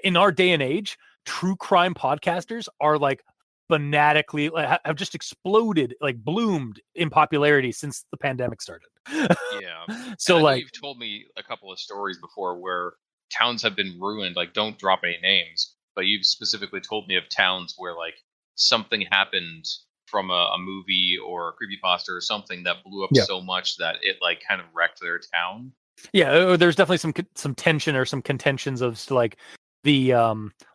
in our day and age, true crime podcasters are like fanatically have just exploded, like bloomed in popularity since the pandemic started. Yeah. So like you've told me a couple of stories before where towns have been ruined. Like, don't drop any names, but you've specifically told me of towns where like something happened from a movie or a creepypasta or something that blew up so much that it like kind of wrecked their town. Yeah, there's definitely some tension or some contentions of like the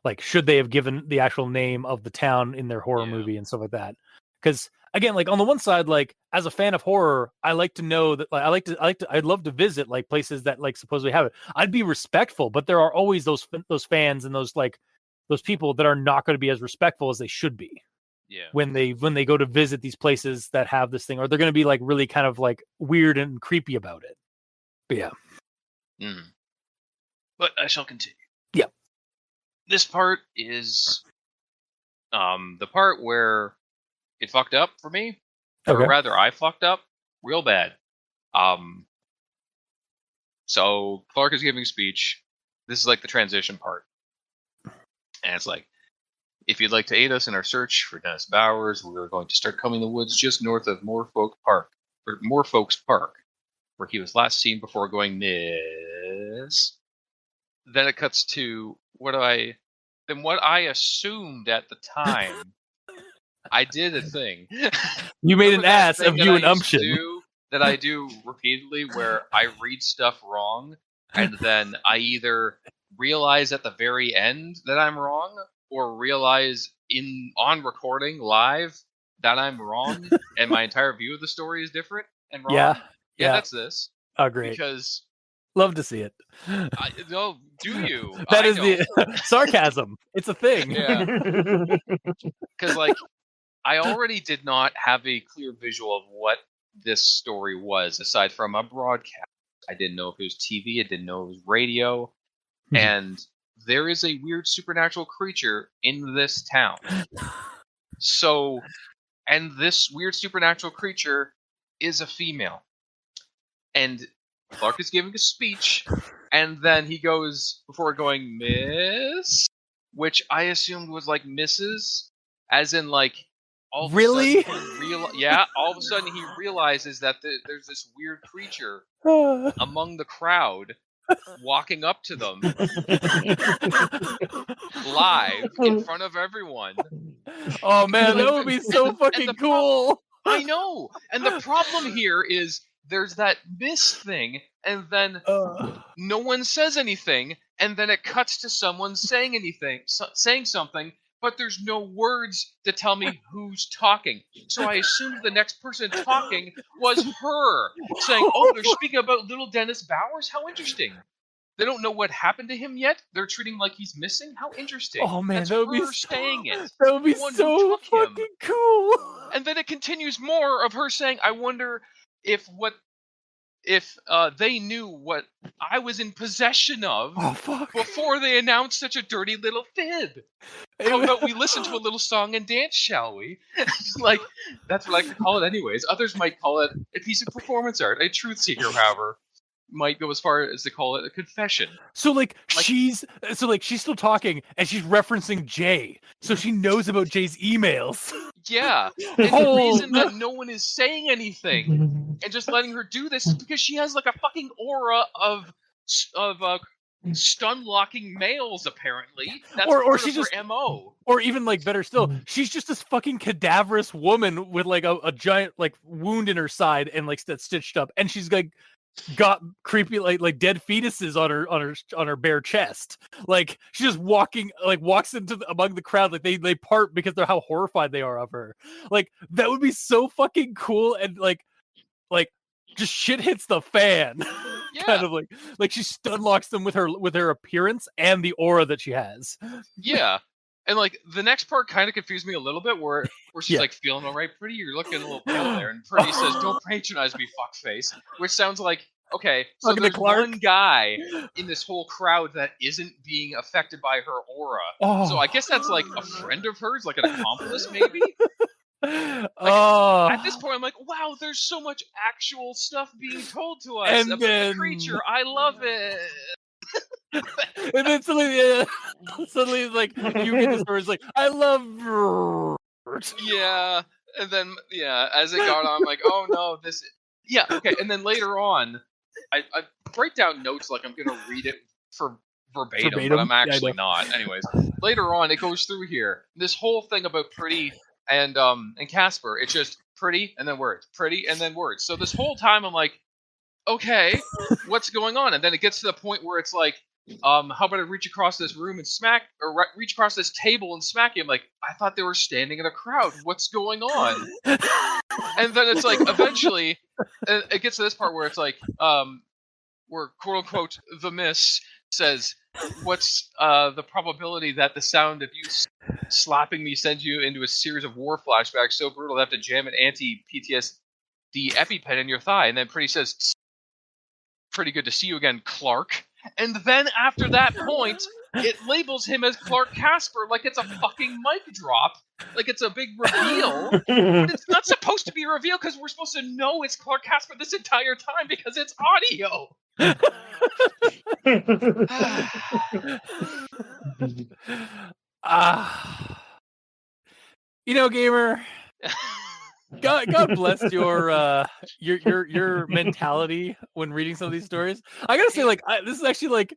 like should they have given the actual name of the town in their horror movie and stuff like that. Because again, like on the one side, like as a fan of horror, I like to know that like I'd love to visit like places that like supposedly have it. I'd be respectful, but there are always those fans and those people that are not going to be as respectful as they should be. Yeah. When they go to visit these places that have this thing, or they're going to be like really kind of like weird and creepy about it. But yeah. Mm. But I shall continue. Yeah. This part is the part where it fucked up for me. Or rather, I fucked up real bad. So Clark is giving a speech. This is like the transition part. And it's like, if you'd like to aid us in our search for Dennis Bowers, we are going to start combing the woods just north of Morefolk Park, where he was last seen before going miss. Then it cuts to what I assumed at the time. I did a thing. You made an ass of you and Umption. That I do repeatedly, where I read stuff wrong, and then I either realize at the very end that I'm wrong, or realize on recording live that I'm wrong, and my entire view of the story is different and wrong. Yeah, that's this. Oh, great! Because love to see it. No, do you? That is the sarcasm. It's a thing. Yeah. Because like, I already did not have a clear visual of what this story was, aside from a broadcast. I didn't know if it was TV. I didn't know it was radio. And there is a weird supernatural creature in this town. So, and this weird supernatural creature is a female. And Clark is giving a speech, and then he goes, before going, Miss, which I assumed was like Mrs., as in like, all of really? A sudden all of a sudden he realizes that there's this weird creature among the crowd walking up to them live in front of everyone. Oh man, that would be so fucking cool. I know. And the problem here is there's that miss thing, and then no one says anything, and then it cuts to someone saying saying something, but there's no words to tell me who's talking. So I assumed the next person talking was her, saying, "Oh, they're speaking about little Dennis Bowers? How interesting." They don't know what happened to him yet. They're treating him like he's missing. How interesting. Oh man, That's that would be her saying it. That would be The one who so took him. fucking cool. And then it continues more of her saying, "I wonder if they knew what I was in possession of before they announced such a dirty little fib. How about we listen to a little song and dance, shall we?" Like, that's what I like to call it anyways. Others might call it a piece of performance art. A truth seeker, however, might go as far as to call it a confession. So she's still talking and she's referencing Jay. So she knows about Jay's emails. Yeah. And the reason that no one is saying anything and just letting her do this is because she has like a fucking aura of stun locking males, apparently. That's or she's her just MO. Or even like better still, she's just this fucking cadaverous woman with like a giant like wound in her side and like that's stitched up, and she's like got creepy like dead fetuses on her bare chest. Like she just walks into among the crowd, like they part because they're how horrified they are of her. Like that would be so fucking cool, and like just shit hits the fan. Yeah. Kind of like she stun locks them with her appearance and the aura that she has. Yeah. And like the next part kind of confused me a little bit, where she's like, "Feeling all right, Pretty? You're looking a little pale there." And Pretty says, "Don't patronize me, fuckface," which sounds like, okay, so there's one guy in this whole crowd that isn't being affected by her aura. So I guess that's like a friend of hers, like an accomplice, maybe. At this point, I'm like, wow, there's so much actual stuff being told to us about the creature. I love it. And then suddenly, like you get the story. It's like, I love. Yeah, and then as it got on, I'm like, oh no, this. Yeah, okay, and then later on, I write down notes like I'm gonna read it for verbatim, but I'm actually not. Anyways, later on, it goes through here. This whole thing about Pretty and Casper, it's just pretty and then words, pretty and then words. So this whole time, I'm like, okay, what's going on? And then it gets to the point where it's like, how about I reach across this room and reach across this table and smack him? Like, I thought they were standing in a crowd. What's going on? And then it's like, eventually, it gets to this part where it's like, where quote unquote the miss says, "What's the probability that the sound of you slapping me sends you into a series of war flashbacks so brutal that I have to jam an anti-PTSD EpiPen in your thigh?" And then Pretty says, "Pretty good to see you again, Clark." And then after that point, it labels him as Clark Casper like it's a fucking mic drop. Like it's a big reveal. But it's not supposed to be a reveal because we're supposed to know it's Clark Casper this entire time because it's audio. Gamer. God bless your mentality when reading some of these stories. I gotta say, this is actually like,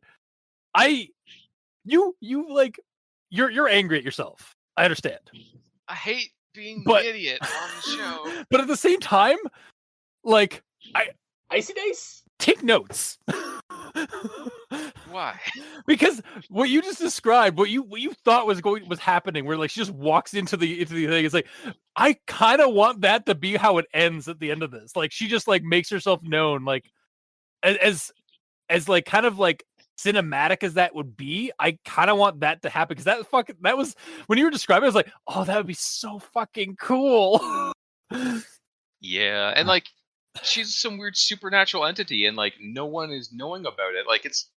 you're angry at yourself. I understand. I hate being the idiot on the show. But at the same time, like, Icydice, take notes. Why? Because what you just described, what you thought was happening, where like she just walks into the thing. It's like, I kind of want that to be how it ends at the end of this. Like she just like makes herself known, like as like kind of like cinematic as that would be. I kind of want that to happen, because that was when you were describing it, I was like, oh, that would be so fucking cool. Yeah, and like she's some weird supernatural entity, and like no one is knowing about it. Like it's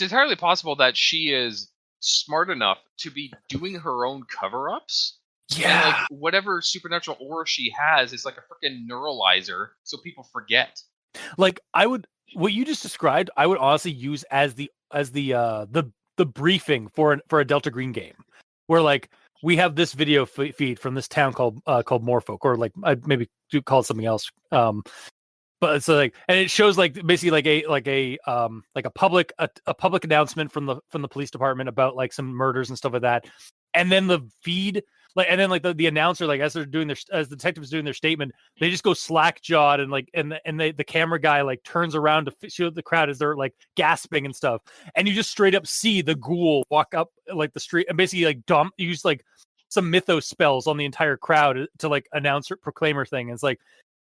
entirely possible that she is smart enough to be doing her own cover-ups. Yeah. And like whatever supernatural aura she has is like a freaking neuralizer, so people forget. Like what you just described, I would honestly use as the briefing for a Delta Green game, where like we have this video feed from this town called Morefolk, or like I maybe do call it something else. But it's like, and it shows like basically a public announcement from the police department about like some murders and stuff like that, and then the feed like, and then like the announcer, like as the detectives doing their statement, they just go slack jawed, and like and the camera guy like turns around to show the crowd as they're like gasping and stuff, and you just straight up see the ghoul walk up like the street and basically like use like some mythos spells on the entire crowd to like announcer proclaimer thing. And it's like,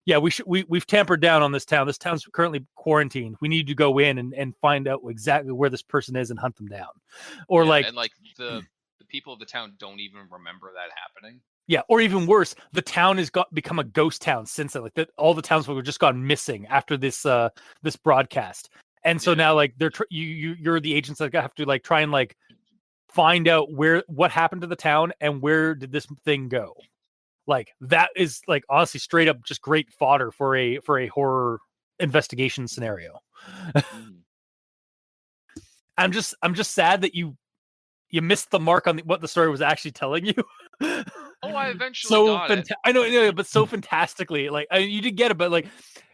yeah, we've tampered down on this town. This town's currently quarantined. We need to go in and find out exactly where this person is and hunt them down. Or Yeah, like, and like the people of the town don't even remember that happening. yeah, or even worse, the town has become a ghost town since then. Like that, all the townsfolk have just gone missing after this this broadcast, and so now like they're you're the agents that have to like try and like find out what happened to the town and where did this thing go. Like that is like honestly straight up just great fodder for a horror investigation scenario. I'm just sad that you missed the mark on what the story was actually telling you. Oh, I eventually got it. I know, but so fantastically. Like you did get it, but like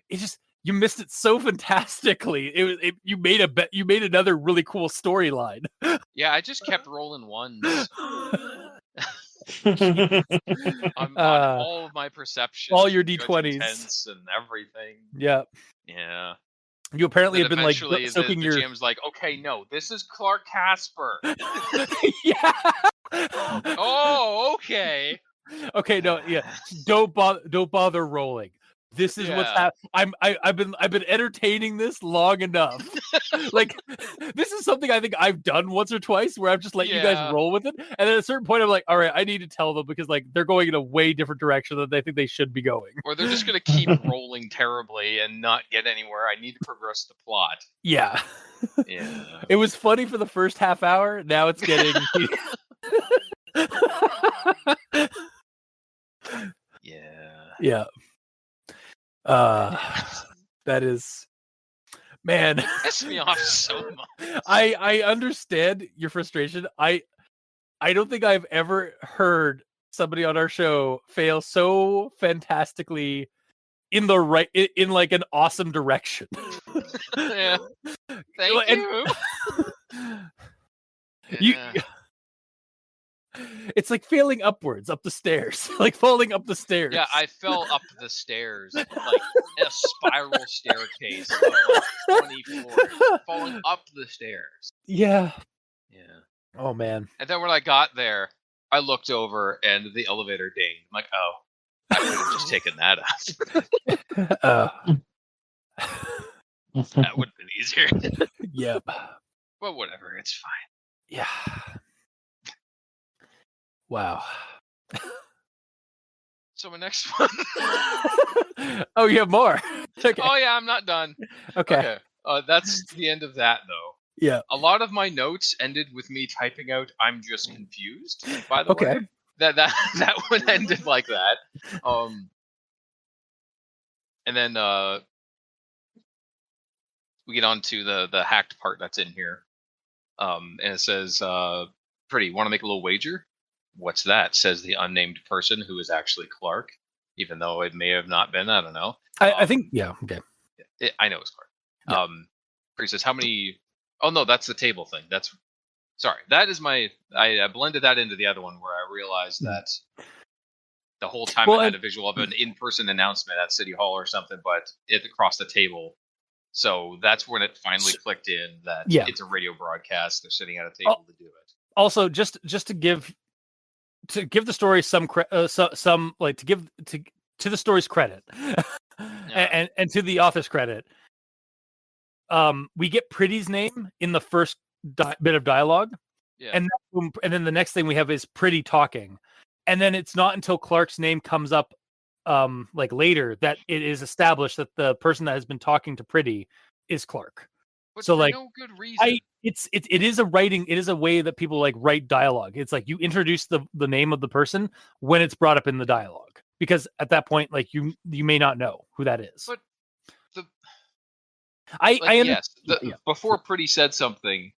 it just you missed it so fantastically. You made another really cool storyline. Yeah, I just kept rolling ones. on all of my perceptions, all your D20s, and everything. Yeah. You apparently have been like soaking the GM's like, okay, no, this is Clark Casper. Yeah. Oh, okay. Okay, no, yeah. Don't bother rolling. This is what's happening. I've been entertaining this long enough. Like this is something I think I've done once or twice where I've just let you guys roll with it, and at a certain point I'm like, all right, I need to tell them because like they're going in a way different direction than they think they should be going. Or they're just gonna keep rolling terribly and not get anywhere. I need to progress the plot. Yeah. It was funny for the first half hour. Now it's getting Yeah. That is, man. It pissed me off so much. I understand your frustration. I don't think I've ever heard somebody on our show fail so fantastically in like an awesome direction. Yeah. Thank you. It's like failing upwards up the stairs, like falling up the stairs. Yeah, I fell up the stairs, like a spiral staircase of like 20 floors, falling up the stairs. Yeah. Oh man. And then when I got there, I looked over and the elevator dinged. I'm like, oh, I could have just taken that out. That would have been easier. Yep. But whatever, it's fine. Yeah. Wow. So my next one. Oh, you have more. Okay. Oh yeah, I'm not done. Okay. That's the end of that though. Yeah. A lot of my notes ended with me typing out "I'm just confused." By the way, that one ended like that. And then we get on to the hacked part that's in here. And it says, "Pretty, want to make a little wager?" What's that? Says the unnamed person who is actually Clark, even though it may have not been. I don't know. I think, yeah, okay. I know it's Clark. Yeah. Pretty says, how many? Oh no, that's the table thing. Sorry. That is my. I blended that into the other one where I realized that the whole time I had a visual of an in-person announcement at City Hall or something, but it across the table. So that's when it finally clicked in that it's a radio broadcast. They're sitting at a table to do it. Also, just to give the story some like to give to the story's credit, and to the author's credit, we get Pretty's name in the first bit of dialogue, and then the next thing we have is Pretty talking, and then it's not until Clark's name comes up like later that it is established that the person that has been talking to Pretty is Clark. But so for like no good reason. It is a way that people like write dialogue. It's like you introduce the name of the person when it's brought up in the dialogue, because at that point like you may not know who that is. But before Pretty said something,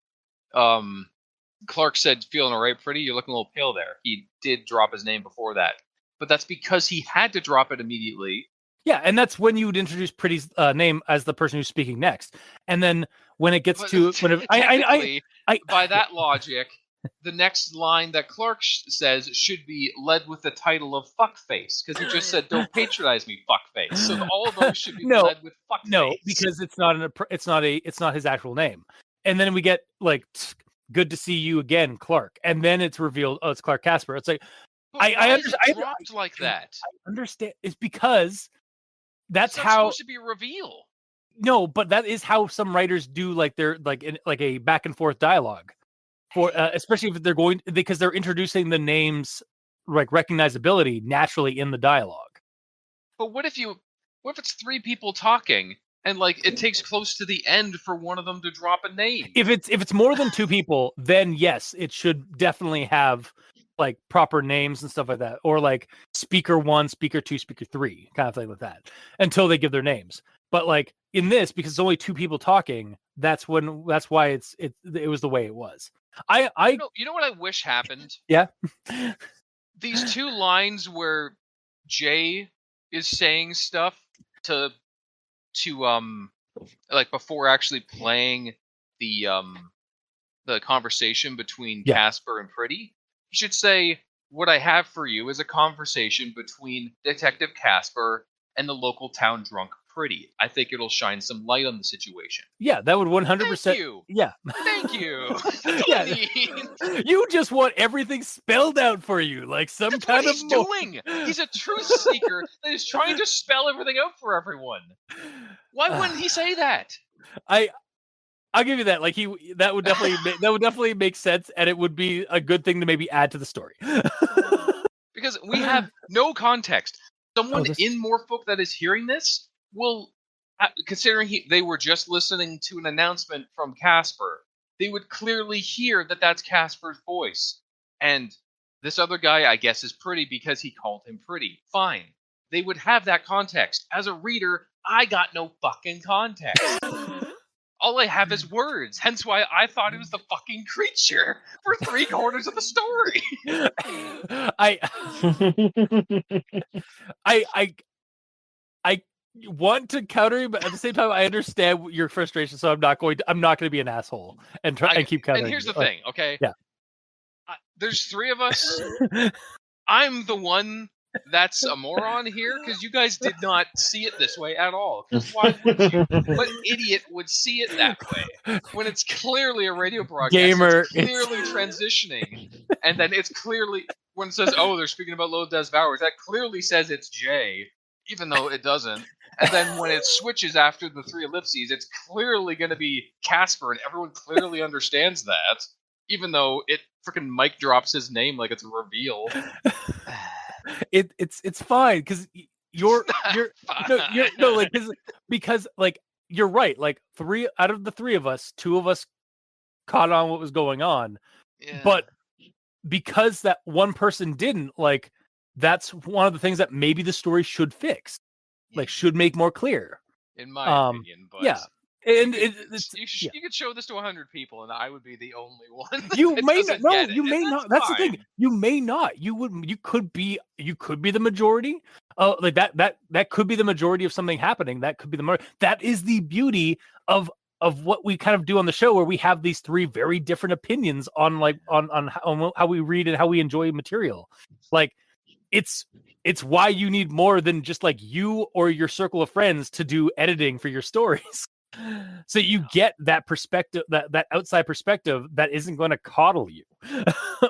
Clark said, "Feeling all right, Pretty? You're looking a little pale there." He did drop his name before that, but that's because he had to drop it immediately. Yeah, and that's when you would introduce Pretty's name as the person who's speaking next, and then when it gets to by that logic, the next line that Clark says should be led with the title of fuckface, because he just said, "Don't patronize me, fuckface." So all of those should be led with fuckface. No, because it's not his actual name. And then we get like, "Good to see you again, Clark," and then it's revealed, oh, it's Clark Casper. It's like, But why is it dropped like that? I understand. It's because that's It's not how. supposed to be a reveal. No, but that is how some writers do like their like a back and forth dialogue, for especially if they're going, because they're introducing the names like recognizability naturally in the dialogue. But what if it's three people talking and like it takes close to the end for one of them to drop a name? If it's more than two people, then yes, it should definitely have like proper names and stuff like that, or like speaker 1, speaker 2, speaker 3, kind of thing like that, until they give their names. But like in this, because it's only two people talking, that's why it was the way it was. You know what I wish happened? Yeah. These two lines where Jay is saying stuff to like before actually playing the conversation between Casper and Pretty. You should say, "What I have for you is a conversation between Detective Casper and the local town drunk Pretty. I think it'll shine some light on the situation." Yeah, that would 100%. Thank you. Yeah. Thank you. Yeah. You just want everything spelled out for you, like some That's kind what of he's doing. He's a truth seeker that is trying to spell everything out for everyone. Why wouldn't he say that? I'll give you that. Like that would definitely make sense, and it would be a good thing to maybe add to the story. Because we have no context. Someone in Morefolk that is hearing this will, considering they were just listening to an announcement from Casper, they would clearly hear that that's Casper's voice. And this other guy, I guess, is Pretty because he called him Pretty. Fine. They would have that context. As a reader, I got no fucking context. All I have is words. Hence why I thought it was the fucking creature for 3/4 of the story. I want to counter you, but at the same time, I understand your frustration. So I'm not going to be an asshole and try and keep countering. And here's the thing, okay? Yeah. There's three of us. I'm the one that's a moron here because you guys did not see it this way at all. Because why would you? What idiot would see it that way when it's clearly a radio broadcast? Gamer, it's clearly transitioning, and then it's clearly when it says, "Oh, they're speaking about low des Bowers," that clearly says it's Jay, even though it doesn't. And then when it switches after the 3 ellipses, it's clearly going to be Casper, and everyone clearly understands that, even though it freaking mic drops his name like it's a reveal. It's fine because you're because like you're right, like 3 out of the 3 of us, 2 of us caught on what was going on, but because that one person didn't, like that's one of the things that maybe the story should fix, like should make more clear, in my opinion. But and you could show this to 100 people, and I would be the only one. You may not. No, you may not. That's the thing. You may not. You would. You could be. You could be the majority. Like that could be the majority of something happening. That could be the. That is the beauty of what we kind of do on the show, where we have these 3 very different opinions on how we read and how we enjoy material. Like it's why you need more than just like you or your circle of friends to do editing for your stories. So you get that perspective, that outside perspective that isn't going to coddle you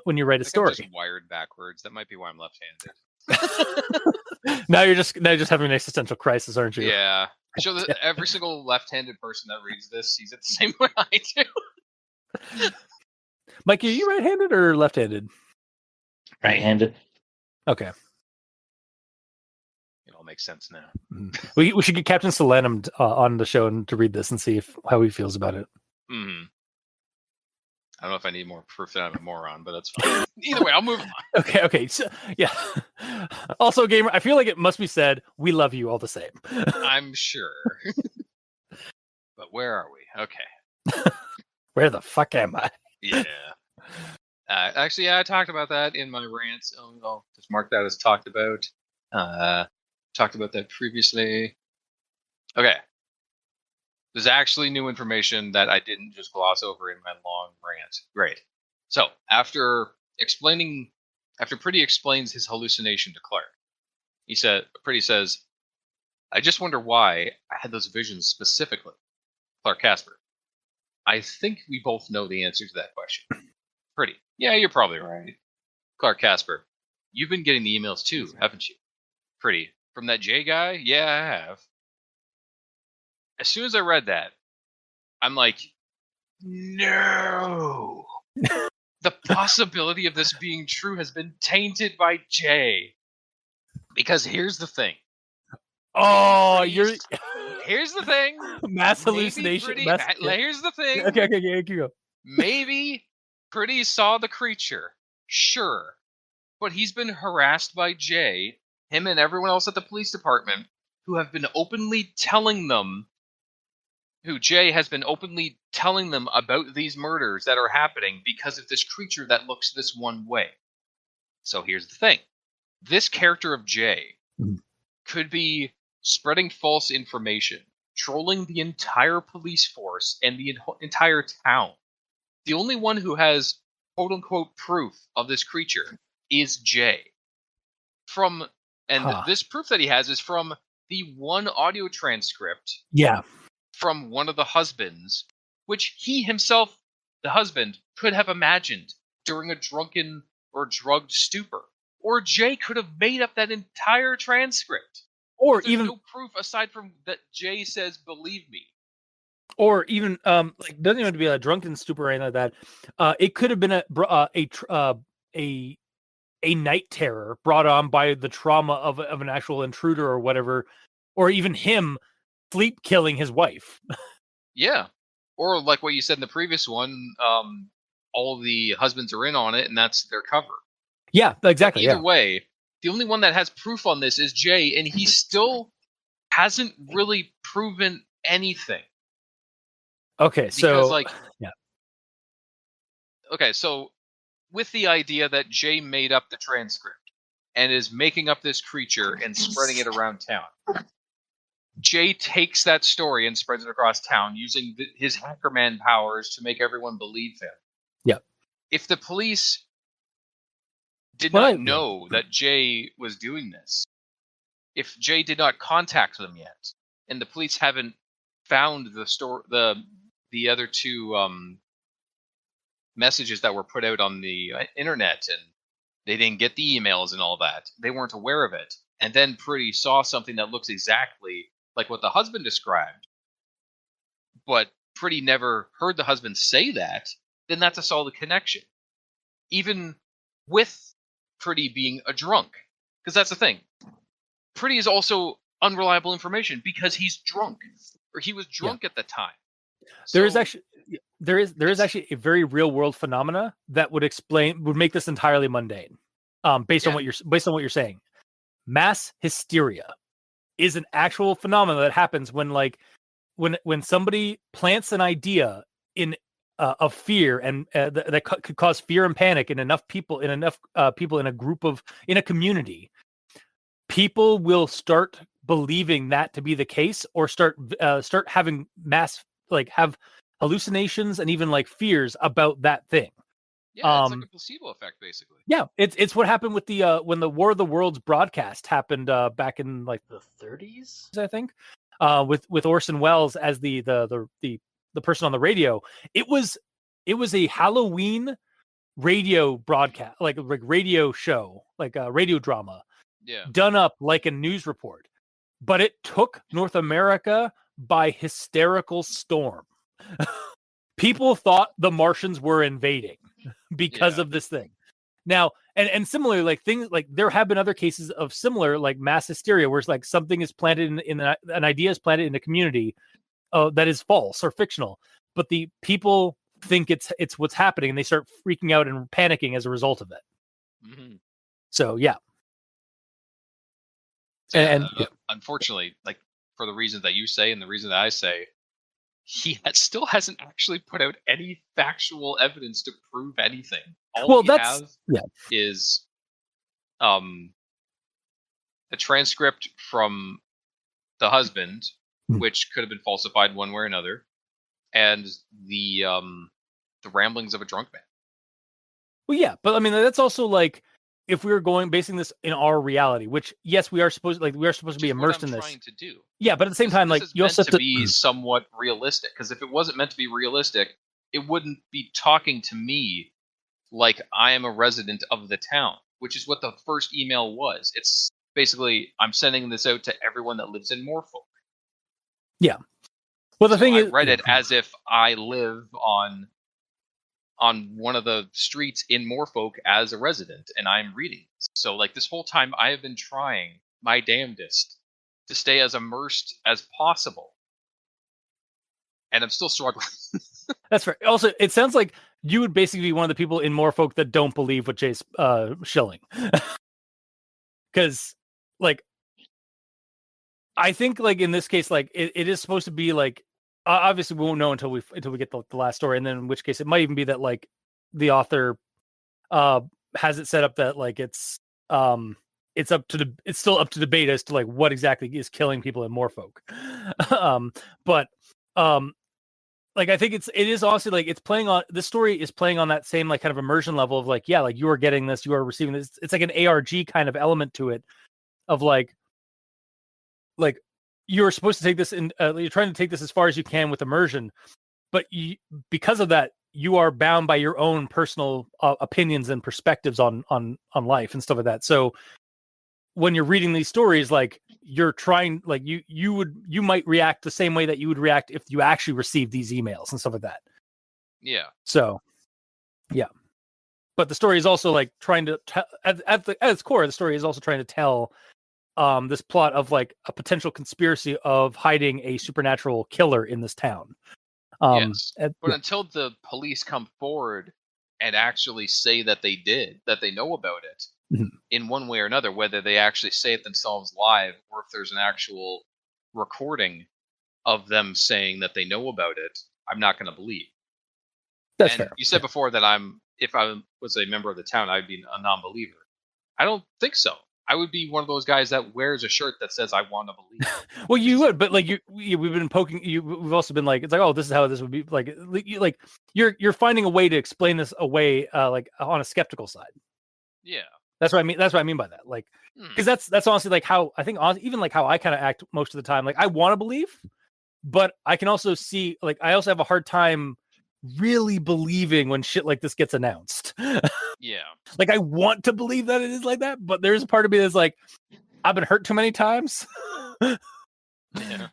when you write a story. I'm just wired backwards. That might be why I'm left-handed. Now you're just having an existential crisis, aren't you? Yeah. I show that every single left-handed person that reads this sees it the same way I do. Mike, are you right-handed or left-handed? Right-handed. Okay. It all makes sense now. We should get Captain Solanum on the show and to read this and see how he feels about it. I don't know if I need more proof that I'm a moron, but that's fine. Either way, I'll move on. Okay. So, yeah. Also, Gamer, I feel like it must be said, we love you all the same. I'm sure. But where are we? Okay. Where the fuck am I? Yeah. Actually, I talked about that in my rants. I'll just mark that as talked about. Talked about that previously. Okay. There's actually new information that I didn't just gloss over in my long rant. Great. So after Pretty explains his hallucination to Clark, Pretty says, "I just wonder why I had those visions specifically." Clark Casper, I think we both know the answer to that question. Pretty, yeah, you're probably right. Clark Casper, you've been getting the emails too, haven't you? Pretty, from that Jay guy? Yeah, I have. As soon as I read that, I'm like, no. The possibility of this being true has been tainted by Jay. Because here's the thing. Oh, Here's the thing. Mass hallucination. Here's the thing. Okay, go. Maybe Pretty saw the creature. Sure. But he's been harassed by Jay, him and everyone else at the police department, Jay has been openly telling them about these murders that are happening because of this creature that looks this one way. So here's the thing. This character of Jay could be spreading false information, trolling the entire police force and the entire town. The only one who has quote-unquote proof of this creature is Jay. This proof that he has is from the one audio transcript from one of the husbands, which he himself, the husband, could have imagined during a drunken or drugged stupor. Or Jay could have made up that entire transcript. Or There's even no proof aside from that Jay says, "Believe me." Or even like doesn't even have to be a drunken stupor or anything like that. It could have been a night terror brought on by the trauma of an actual intruder or whatever, or even him sleep killing his wife. Yeah. Or like what you said in the previous one, all the husbands are in on it, and that's their cover. Yeah, exactly. But either way, the only one that has proof on this is Jay, and he still hasn't really proven anything. Okay, so Okay, so with the idea that Jay made up the transcript and is making up this creature and spreading it around town, Jay takes that story and spreads it across town using his hackerman powers to make everyone believe him. Yeah. If the police did not know that Jay was doing this, if Jay did not contact them yet, and the police haven't found the other two messages that were put out on the internet, and they didn't get the emails and all that, they weren't aware of it, and then Pretty saw something that looks exactly like what the husband described, but Pretty never heard the husband say that, then that's a solid connection. Even with Pretty being a drunk. Because that's the thing. Pretty is also unreliable information because he's drunk. Or he was drunk at the time. There is actually a very real world phenomena that would make this entirely mundane. Based on what you're saying. Mass hysteria is an actual phenomenon that happens when somebody plants an idea of fear and that could cause fear and panic in enough people in a community. People will start believing that to be the case, or start having have hallucinations and even fears about that thing. Yeah, it's like a placebo effect, basically. Yeah, it's what happened with the when the War of the Worlds broadcast happened back in the 30s, I think, with Orson Welles as the person on the radio. It was a Halloween radio broadcast, like radio show, like a radio drama, done up like a news report, but it took North America by hysterical storm. People thought the Martians were invading because of this thing. Now, and similarly, things there have been other cases of similar mass hysteria where it's something is planted an idea is planted in a community that is false or fictional, but the people think it's what's happening, and they start freaking out and panicking as a result of it. Mm-hmm. So yeah. Unfortunately, for the reasons that you say and the reason that I say, he still hasn't actually put out any factual evidence to prove anything. All he has is a transcript from the husband, which could have been falsified one way or another, and the ramblings of a drunk man. Well, yeah, but I mean that's also like if we were basing this in our reality, which yes, we are supposed to be immersed in this. Trying to do. Yeah, but at the same time, this like is you meant also to have to be somewhat realistic. Because if it wasn't meant to be realistic, it wouldn't be talking to me like I am a resident of the town, which is what the first email was. It's basically I'm sending this out to everyone that lives in Morefolk. Yeah. Well, the So thing I is, read it as if I live on one of the streets in Morefolk as a resident, and I'm reading this. So like this whole time, I have been trying my damnedest to stay as immersed as possible, and I'm still struggling. that's fair. Also, it sounds like you would basically be one of the people in Morefolk that don't believe what Jay's shilling, because like I think like in this case, like it is supposed to be like obviously we won't know until we get the last story, and then in which case it might even be that like the author has it set up that like it's still up to debate as to like what exactly is killing people in Morefolk. But like I think it is honestly like this story is playing on that same like kind of immersion level of like, yeah, like you are getting this, you are receiving this. It's like an ARG kind of element to it of like you're supposed to take this in you're trying to take this as far as you can with immersion, but because of that you are bound by your own personal opinions and perspectives on life and stuff like that. So when you're reading these stories, like you're trying, like you might react the same way that you would react if you actually received these emails and stuff like that. Yeah. So, yeah. But the story is also like trying to at its core, the story is also trying to tell this plot of like a potential conspiracy of hiding a supernatural killer in this town. Yes. But until the police come forward and actually say that they know about it, in one way or another, whether they actually say it themselves live or if there's an actual recording of them saying that they know about it, I'm not going to believe. That's fair. You said before that if I was a member of the town, I'd be a non-believer. I don't think so. I would be one of those guys that wears a shirt that says I want to believe. Well, you would, but like we've been poking you. We've also been like, it's like, oh, this is how this would be. Like you're finding a way to explain this away, like on a skeptical side. Yeah, that's what I mean. That's what I mean by that. Like, because that's honestly like how I think, even like how I kind of act most of the time. Like I want to believe, but I can also see, like, I also have a hard time really believing when shit like this gets announced. Yeah. Like I want to believe that it is like that, but there's a part of me that's like, I've been hurt too many times. Yeah.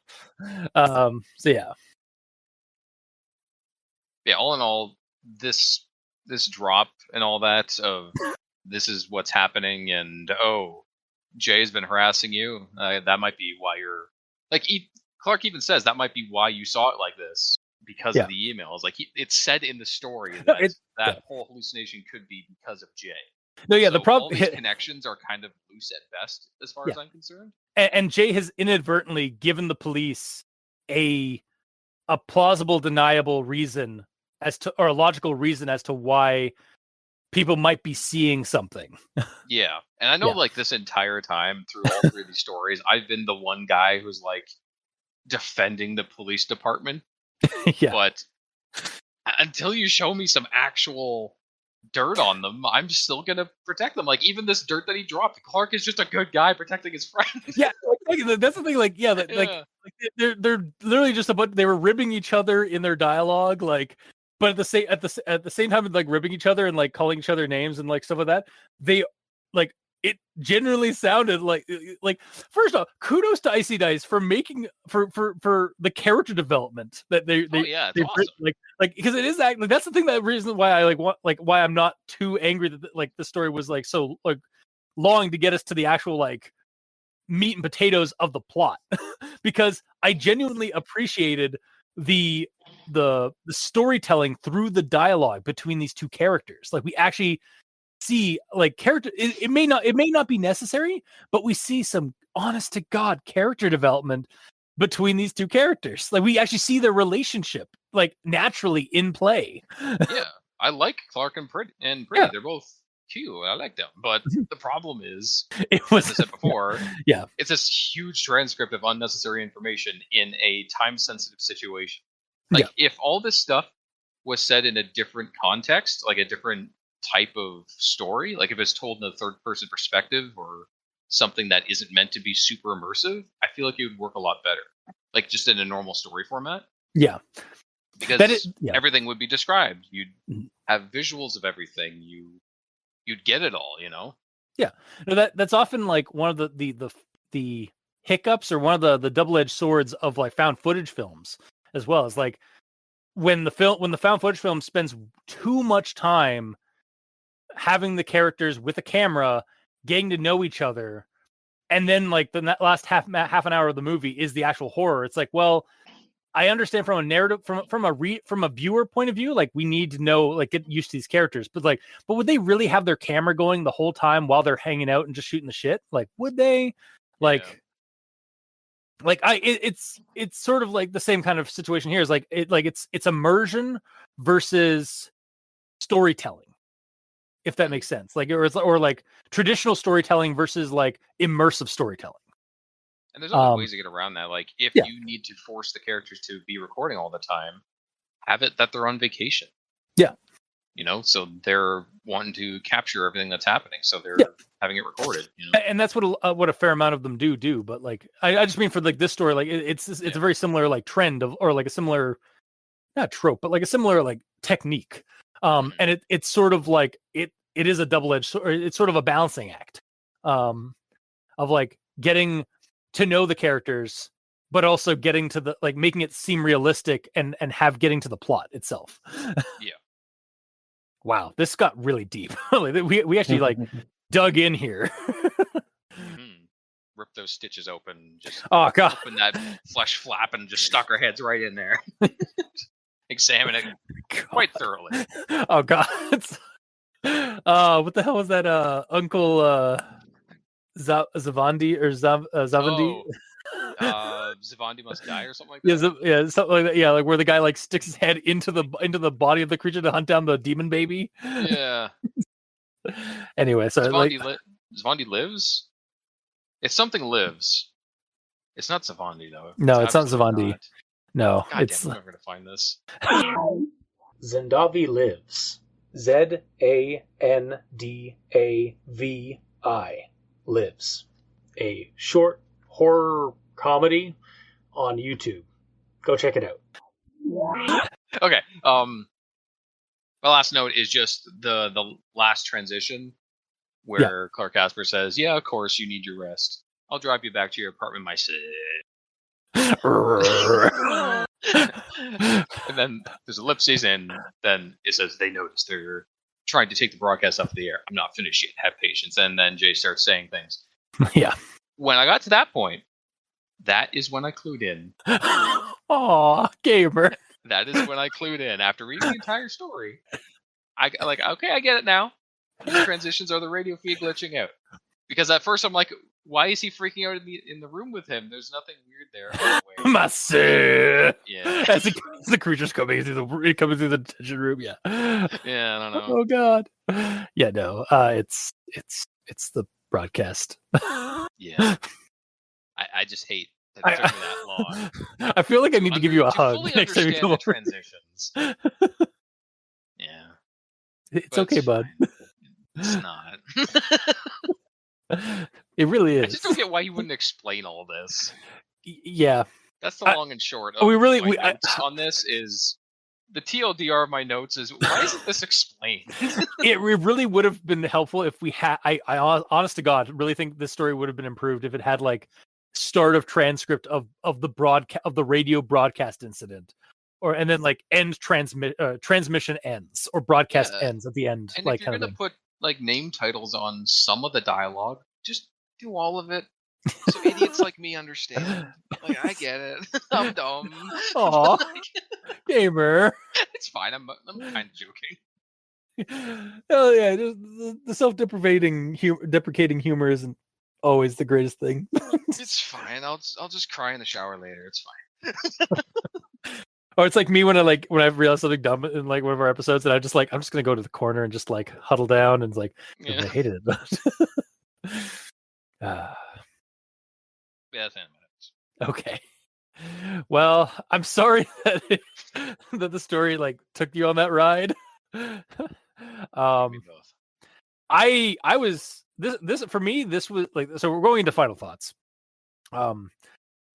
So yeah. Yeah, all in all, this drop and all that of this is what's happening, and Jay's been harassing you. That might be why you're like. Clark even says that might be why you saw it like this, because of the emails. Like it's said in the story that whole hallucination could be because of Jay. No, yeah, so the problem. All these connections are kind of loose at best, as far as I'm concerned. And Jay has inadvertently given the police a plausible, deniable reason or a logical reason as to why people might be seeing something. Yeah, and I know like this entire time through all three of these stories, I've been the one guy who's like defending the police department. But until you show me some actual dirt on them, I'm still gonna protect them. Like even this dirt that he dropped, Clark is just a good guy protecting his friends. Yeah, like, that's the thing. Like, like they're literally just they were ribbing each other in their dialogue, like, but at the same time, like ribbing each other and like calling each other names and like stuff like that. They like it generally sounded like first off, kudos to Icydice for making for the character development that they awesome. like because it is like that's the thing, that reason why I why I'm not too angry that like the story was like so like long to get us to the actual like meat and potatoes of the plot. Because I genuinely appreciated the storytelling through the dialogue between these two characters. Like we actually see like character, it may not be necessary, but we see some honest to God character development between these two characters. Like we actually see their relationship like naturally in play. Yeah, I like Clark and Pretty. Yeah. They're both cute. I like them, but the problem is, as I said before, it's this huge transcript of unnecessary information in a time-sensitive situation. Like if all this stuff was said in a different context, like a different type of story, like if it's told in a third person perspective or something that isn't meant to be super immersive, I feel like it would work a lot better. Like just in a normal story format. Yeah. Because everything would be described. You'd have visuals of everything. You'd get it all, you know? Yeah. No, that's often like one of the hiccups or one of the double-edged swords of like found footage films as well. It's like when the found footage film spends too much time having the characters with a camera getting to know each other, and then like the last half an hour of the movie is the actual horror. It's like, well, I understand from a narrative, from a viewer point of view, like we need to know, like get used to these characters, but would they really have their camera going the whole time while they're hanging out and just shooting the shit? Like, would they? It's sort of like the same kind of situation here. Is like it's immersion versus storytelling, if that makes sense. Like, or like traditional storytelling versus like immersive storytelling. And there's other ways to get around that. Like, if you need to force the characters to be recording all the time, have it that they're on vacation. Yeah. You know, so they're wanting to capture everything that's happening, so they're having it recorded. You know? And that's what a fair amount of them do. But like, I just mean for like this story, like it's a very similar like trend of, or like a similar, not trope, but like a similar like technique. And it's sort of like it is a double-edged sword. It's sort of a balancing act, of like getting to know the characters, but also getting to the like making it seem realistic and getting to the plot itself. Yeah. Wow, this got really deep. we actually like dug in here. Rip those stitches open. Just oh god, open that flesh flap and just stuck our heads right in there. Examine it quite thoroughly. Oh god. What the hell was that? Uncle Zavandi or Zavandi? Zavandi must die or something like that. Yeah, something like that. Yeah, like where the guy like sticks his head into the body of the creature to hunt down the demon baby. Yeah. Anyway, so Zavandi lives. It's something lives. It's not Zavandi though. No, it's not Zavandi. Not. No, God damn, I'm never gonna find this. Zandavi lives. Zandavi lives. A short horror comedy on YouTube. Go check it out. Okay. My last note is just the last transition where Clark Casper says, "Yeah, of course you need your rest. I'll drive you back to your apartment, my son." And then there's ellipses, and then it says they notice they're trying to take the broadcast off the air. I'm not finished yet. Have patience. And then Jay starts saying things. Yeah. When I got to that point, that is when I clued in. Aw, gamer. That is when I clued in. After reading the entire story, I get it now. These transitions are the radio feed glitching out. Because at first I'm like, why is he freaking out in the room with him? There's nothing weird there. Massive. Yeah. As the creature's coming through the detention room. Yeah. Yeah, I don't know. Oh god. Yeah, no. It's the broadcast. Yeah. I just hate that it took me that long. I feel like I need to give you a hug fully next time you come the over. transitions. Yeah. It's okay, bud. It's not. It really is. I just don't get why you wouldn't explain all this. Yeah. That's the long and short of notes on this is the TLDR of my notes is why isn't this explained? It really would have been helpful if we had. I honest to God, really think this story would have been improved if it had like start of transcript of the radio broadcast incident, and then like transmission ends or broadcast ends at the end. And like if you're gonna put like name titles on some of the dialogue, just do all of it. So idiots like me understand. Like I get it. I'm dumb. Aw, gamer. It's fine. I'm kind of joking. Oh yeah, the self-deprecating humor isn't always the greatest thing. It's fine. I'll just cry in the shower later. It's fine. Or it's like me when I realize something dumb in like one of our episodes, and I'm just gonna go to the corner and just like huddle down and it's like I hated it. Yeah, 10 minutes. Okay. Well, I'm sorry that the story like took you on that ride. Me both. I was this for me. This was like, so we're going into final thoughts.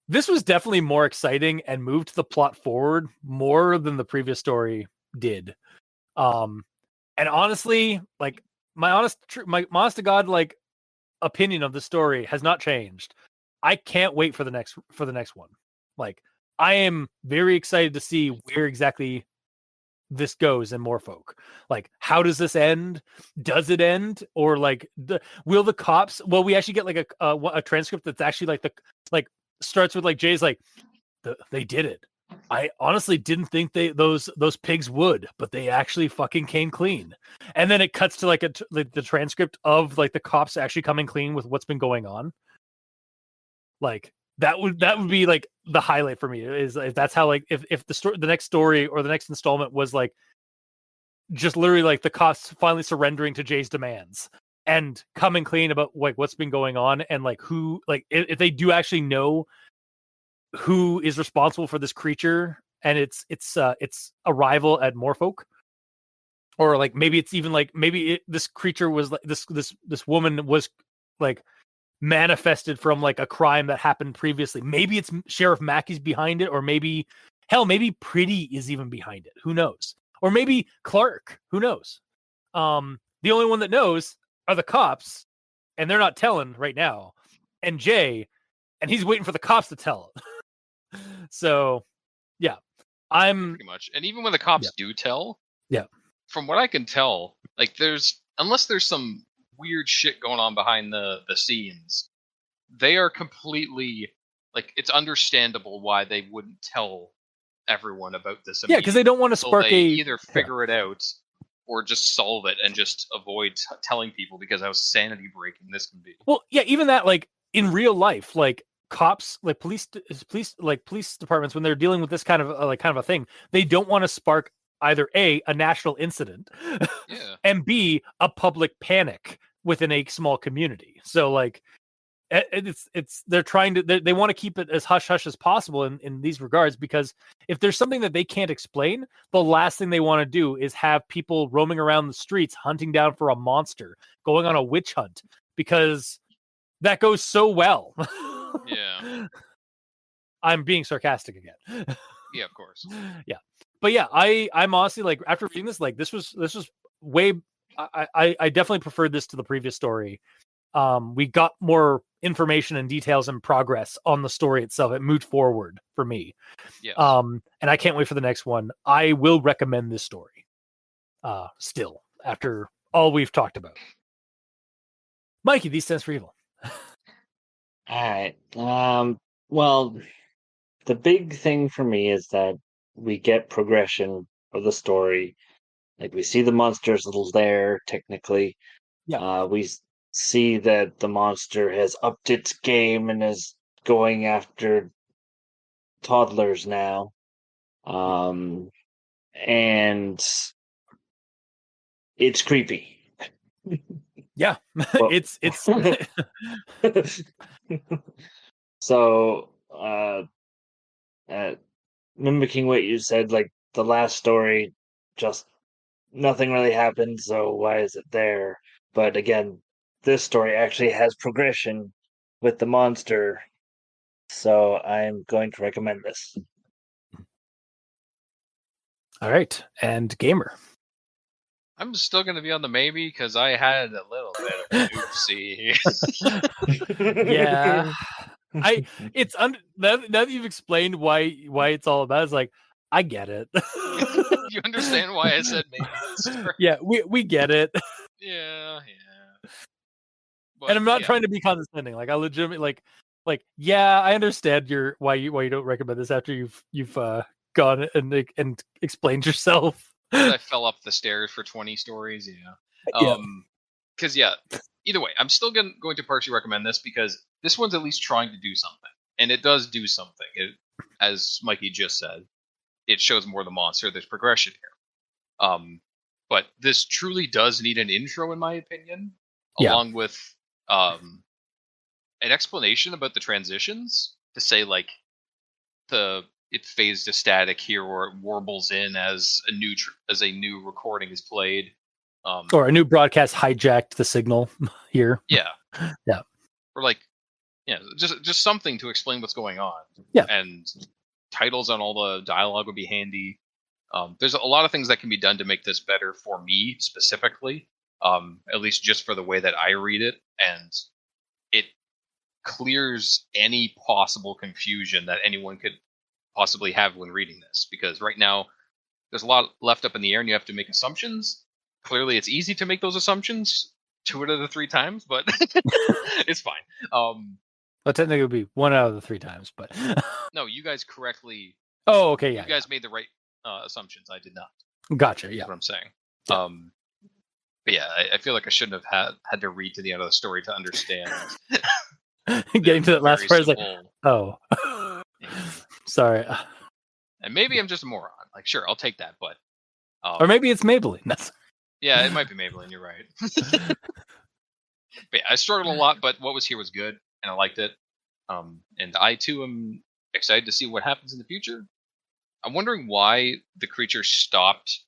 This was definitely more exciting and moved the plot forward more than the previous story did. And honestly, like my honest to God, like, opinion of the story has not changed. I can't wait for the next one. Like, I am very excited to see where exactly this goes in Morefolk. Like, how does this end? Does it end, or like, will the cops? Well, we actually get like a transcript that's actually like starts with like Jay's like, they did it. I honestly didn't think those pigs would, but they actually fucking came clean. And then it cuts to like the transcript of like the cops actually coming clean with what's been going on. Like, that would be like the highlight for me, is if that's how, like, if the next story or the next installment was like just literally like the cops finally surrendering to Jay's demands and coming clean about like what's been going on, and like who, like, if they do actually know who is responsible for this creature and its arrival at Morefolk, or like maybe it's even like maybe this creature was like this woman was like manifested from like a crime that happened previously. Maybe it's Sheriff Mackey's behind it, or maybe maybe Pretty is even behind it. Who knows? Or maybe Clark. Who knows? The only one that knows are the cops, and they're not telling right now. And Jay, and he's waiting for the cops to tell him. So, yeah, Pretty much. And even when the cops do tell, from what I can tell, like, unless there's some weird shit going on behind the scenes, they are completely, like, it's understandable why they wouldn't tell everyone about this. Yeah, because they don't want to spark either figure it out or just solve it and just avoid telling people, because how sanity breaking this can be. Well, yeah, even that, like, in real life, like, cops, like police departments, when they're dealing with this kind of a thing, they don't want to spark either a national incident, and b a public panic within a small community. So like, it's they're trying to, they want to keep it as hush hush as possible in these regards, because if there's something that they can't explain, the last thing they want to do is have people roaming around the streets hunting down for a monster, going on a witch hunt, because that goes so well. Yeah. I'm being sarcastic again. Yeah, of course. Yeah. But yeah, I'm honestly, like, after reading this, like, this was way, I definitely preferred this to the previous story. We got more information and details and progress on the story itself. It moved forward for me. Yes. And I can't wait for the next one. I will recommend this story. Still, after all we've talked about. Mikey, these stands for evil. All right. Well, the big thing for me is that we get progression of the story. Like, we see the monster's little there, technically. Yeah. We see that the monster has upped its game and is going after toddlers now. And it's creepy. Yeah. Well, it's so mimicking what you said, like, the last story, just nothing really happened, so why is it there? But again, this story actually has progression with the monster, so I'm going to recommend this. all right. And Gamer. I'm still going to be on the maybe, because I had a little bit of an oopsie. Yeah. It's now that you've explained why it's all about, it's like, I get it. You understand why I said maybe this story? Yeah, we get it. Yeah. But, And I'm not trying to be condescending. Like, I legitimately like yeah, I understand why you don't recommend this after you've gone and explained yourself. I fell up the stairs for 20 stories. Yeah. Because either way, I'm still going to partially recommend this, because this one's at least trying to do something, and it does do something. As Mikey just said, it shows more of the monster. There's progression here. But this truly does need an intro, in my opinion, along with an explanation about the transitions, to say, like, it fades to static here, or it warbles in as a new recording is played. Or a new broadcast hijacked the signal here. Yeah. Yeah. Or like, just something to explain what's going on. Yeah. And titles on all the dialogue would be handy. There's a lot of things that can be done to make this better for me specifically, at least just for the way that I read it, and it clears any possible confusion that anyone could possibly have when reading this. Because right now, there's a lot left up in the air, and you have to make assumptions. Clearly, it's easy to make those assumptions 2 out of the 3 times, but it's fine. Well, technically, it would be 1 out of the 3 times, but No, you guys correctly. Oh, okay, yeah. You guys made the right assumptions. I did not. Gotcha. Yeah. That's what I'm saying. Yeah. But yeah, I feel like I shouldn't have had to read to the end of the story to understand. Getting to that last part is like, oh, sorry. And maybe I'm just a moron. Like, sure, I'll take that, but or maybe it's Maybelline. That's yeah, it might be Maybelline. You're right. But yeah, I struggled a lot, but what was here was good, and I liked it. And I too am excited to see what happens in the future. I'm wondering why the creature stopped,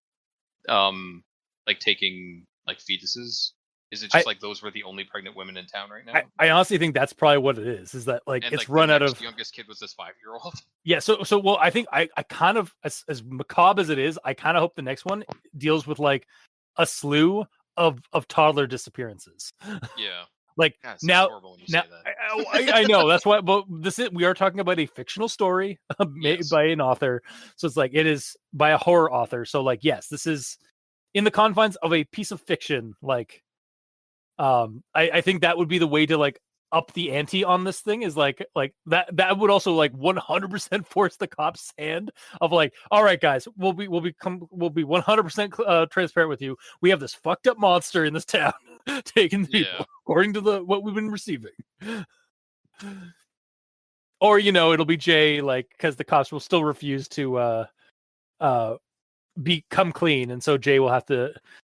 like taking like fetuses. Is it just like those were the only pregnant women in town right now? I honestly think that's probably what it is. Is that like and, it's like, run out of. The youngest kid was this 5-year-old. Yeah. So well, I think I kind of as macabre as it is, I kind of hope the next one deals with like a slew of toddler disappearances. Yeah. Like God, now, horrible when you say that. I know that's why. But we are talking about a fictional story made by an author, so it's like it is by a horror author. So like, yes, this is in the confines of a piece of fiction. Like, I think that would be the way to like up the ante on this thing. Is like that would also like 100% force the cops' hand of like, all right, guys, we'll be 100% transparent with you. We have this fucked up monster in this town. Taking people according to what we've been receiving, or it'll be Jay, like, because the cops will still refuse to become clean, and so Jay will have to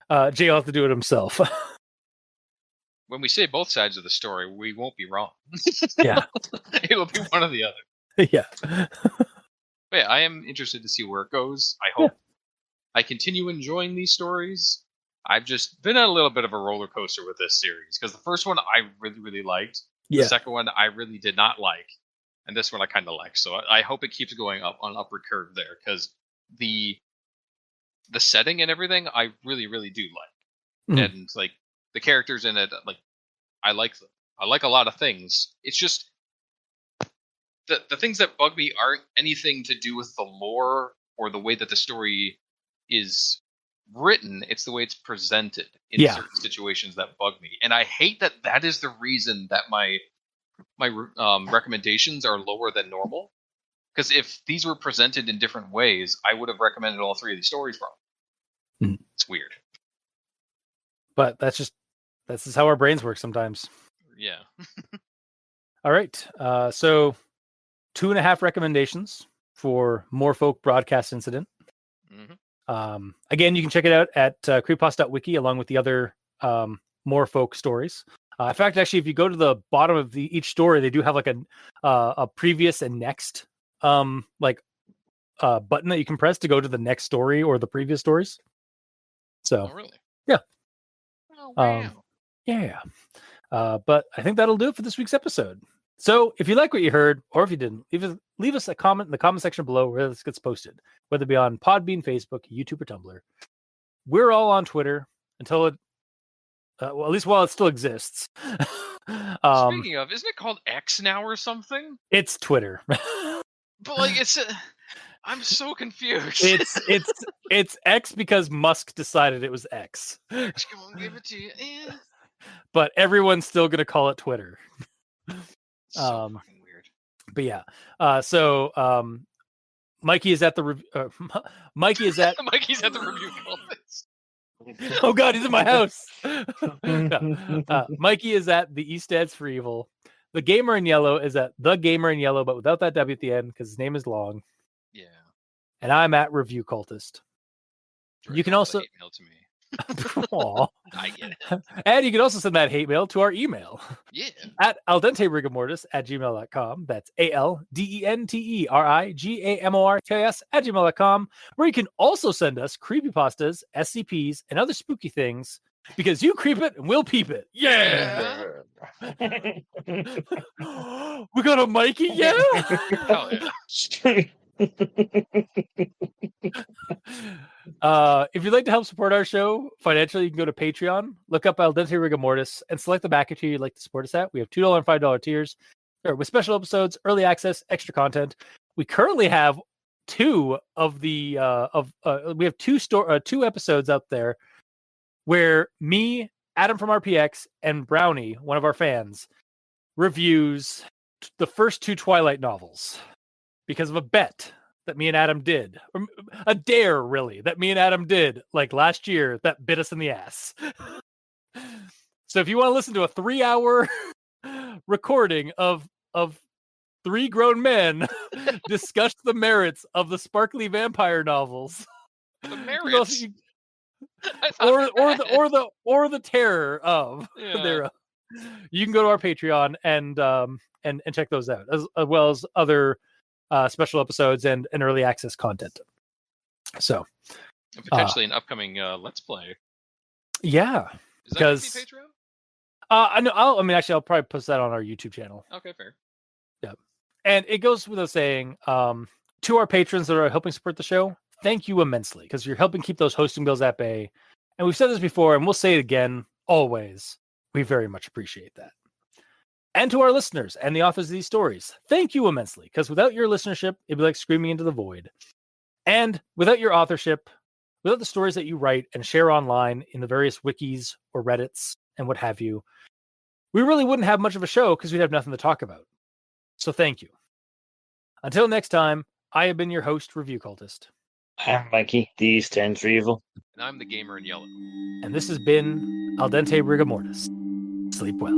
do it himself. When we say both sides of the story, we won't be wrong. Yeah. It'll be one or the other. Yeah. But yeah, I am interested to see where it goes. I hope I continue enjoying these stories. I've just been on a little bit of a roller coaster with this series, because the first one I really, really liked. Yeah. The second one I really did not like. And this one I kind of like. So I hope it keeps going up on an upward curve there, because the setting and everything I really, really do like. Mm-hmm. And like the characters in it, like I like them. I like a lot of things. It's just the things that bug me aren't anything to do with the lore or the way that the story is written. It's the way it's presented in certain situations that bug me, and I hate that is the reason that my recommendations are lower than normal. Because if these were presented in different ways, I would have recommended all 3 of these stories wrong. Mm. It's weird, but that's just how our brains work sometimes. Yeah. All right, so 2.5 recommendations for Morefolk Broadcast Incident. Mm-hmm. Again, you can check it out at creepypasta.wiki along with the other Morefolk stories. In fact, actually, if you go to the bottom of each story, they do have like a previous and next button that you can press to go to the next story or the previous stories. So, really? Yeah. Oh, wow. Yeah. But I think that'll do it for this week's episode. So if you like what you heard, or if you didn't, leave us a comment in the comment section below where this gets posted, whether it be on Podbean, Facebook, YouTube, or Tumblr. We're all on Twitter until it, at least while it still exists. Speaking of, isn't it called X now or something? It's Twitter. But like, I'm so confused. It's X because Musk decided it was X. X, come on, give it to you. But everyone's still gonna call it Twitter. So fucking weird. But yeah, so Mikey is at the Mikey's at the review conference. Oh God, he's in my house. No. Mikey is at the East Ads for Evil. The Gamer in Yellow is at the Gamer in Yellow, but without that W at the end because his name is long. Yeah. And I'm at Review Cultist. Direct you can also hate mail to me. Aw. I get it. And you can also send that hate mail to our email Yeah. at aldenterigamortis@gmail.com. That's ALDENTERIGAMORTIS@gmail.com, where you can also send us creepypastas, SCPs, and other spooky things because you creep it and we'll peep it. Yeah. We got a Mikey, yeah. Hell yeah. If you'd like to help support our show financially, you can go to Patreon, look up Al Dente Rigor Mortis, and select the backer tier you'd like to support us at. We have $2 and $5 tiers with special episodes, early access, extra content. We currently have two of the we have two episodes out there where me, Adam from RPX, and Brownie, one of our fans, reviews the first two Twilight novels because of a bet that me and Adam did, or a dare really that me and Adam did like last year that bit us in the ass. So if you want to listen to a 3-hour recording of three grown men discuss the merits of the sparkly vampire novels, The merits. or the terror of their, you can go to our Patreon and check those out, as well as other special episodes and early access content. So And potentially an upcoming Let's Play. Yeah, Is that going to be Patreon? I know. I'll probably post that on our YouTube channel. Okay, fair. Yeah, and it goes without saying, to our patrons that are helping support the show, thank you immensely because you're helping keep those hosting bills at bay. And we've said this before, and we'll say it again. Always, we very much appreciate that. And to our listeners and the authors of these stories, thank you immensely, because without your listenership, it'd be like screaming into the void. And without your authorship, without the stories that you write and share online in the various wikis or Reddits and what have you, we really wouldn't have much of a show because we'd have nothing to talk about. So thank you. Until next time, I have been your host, Review Cultist. I'm Mikey, the E stands for evil. And I'm the gamer in yellow. And this has been Al Dente Rigor Mortis. Sleep well.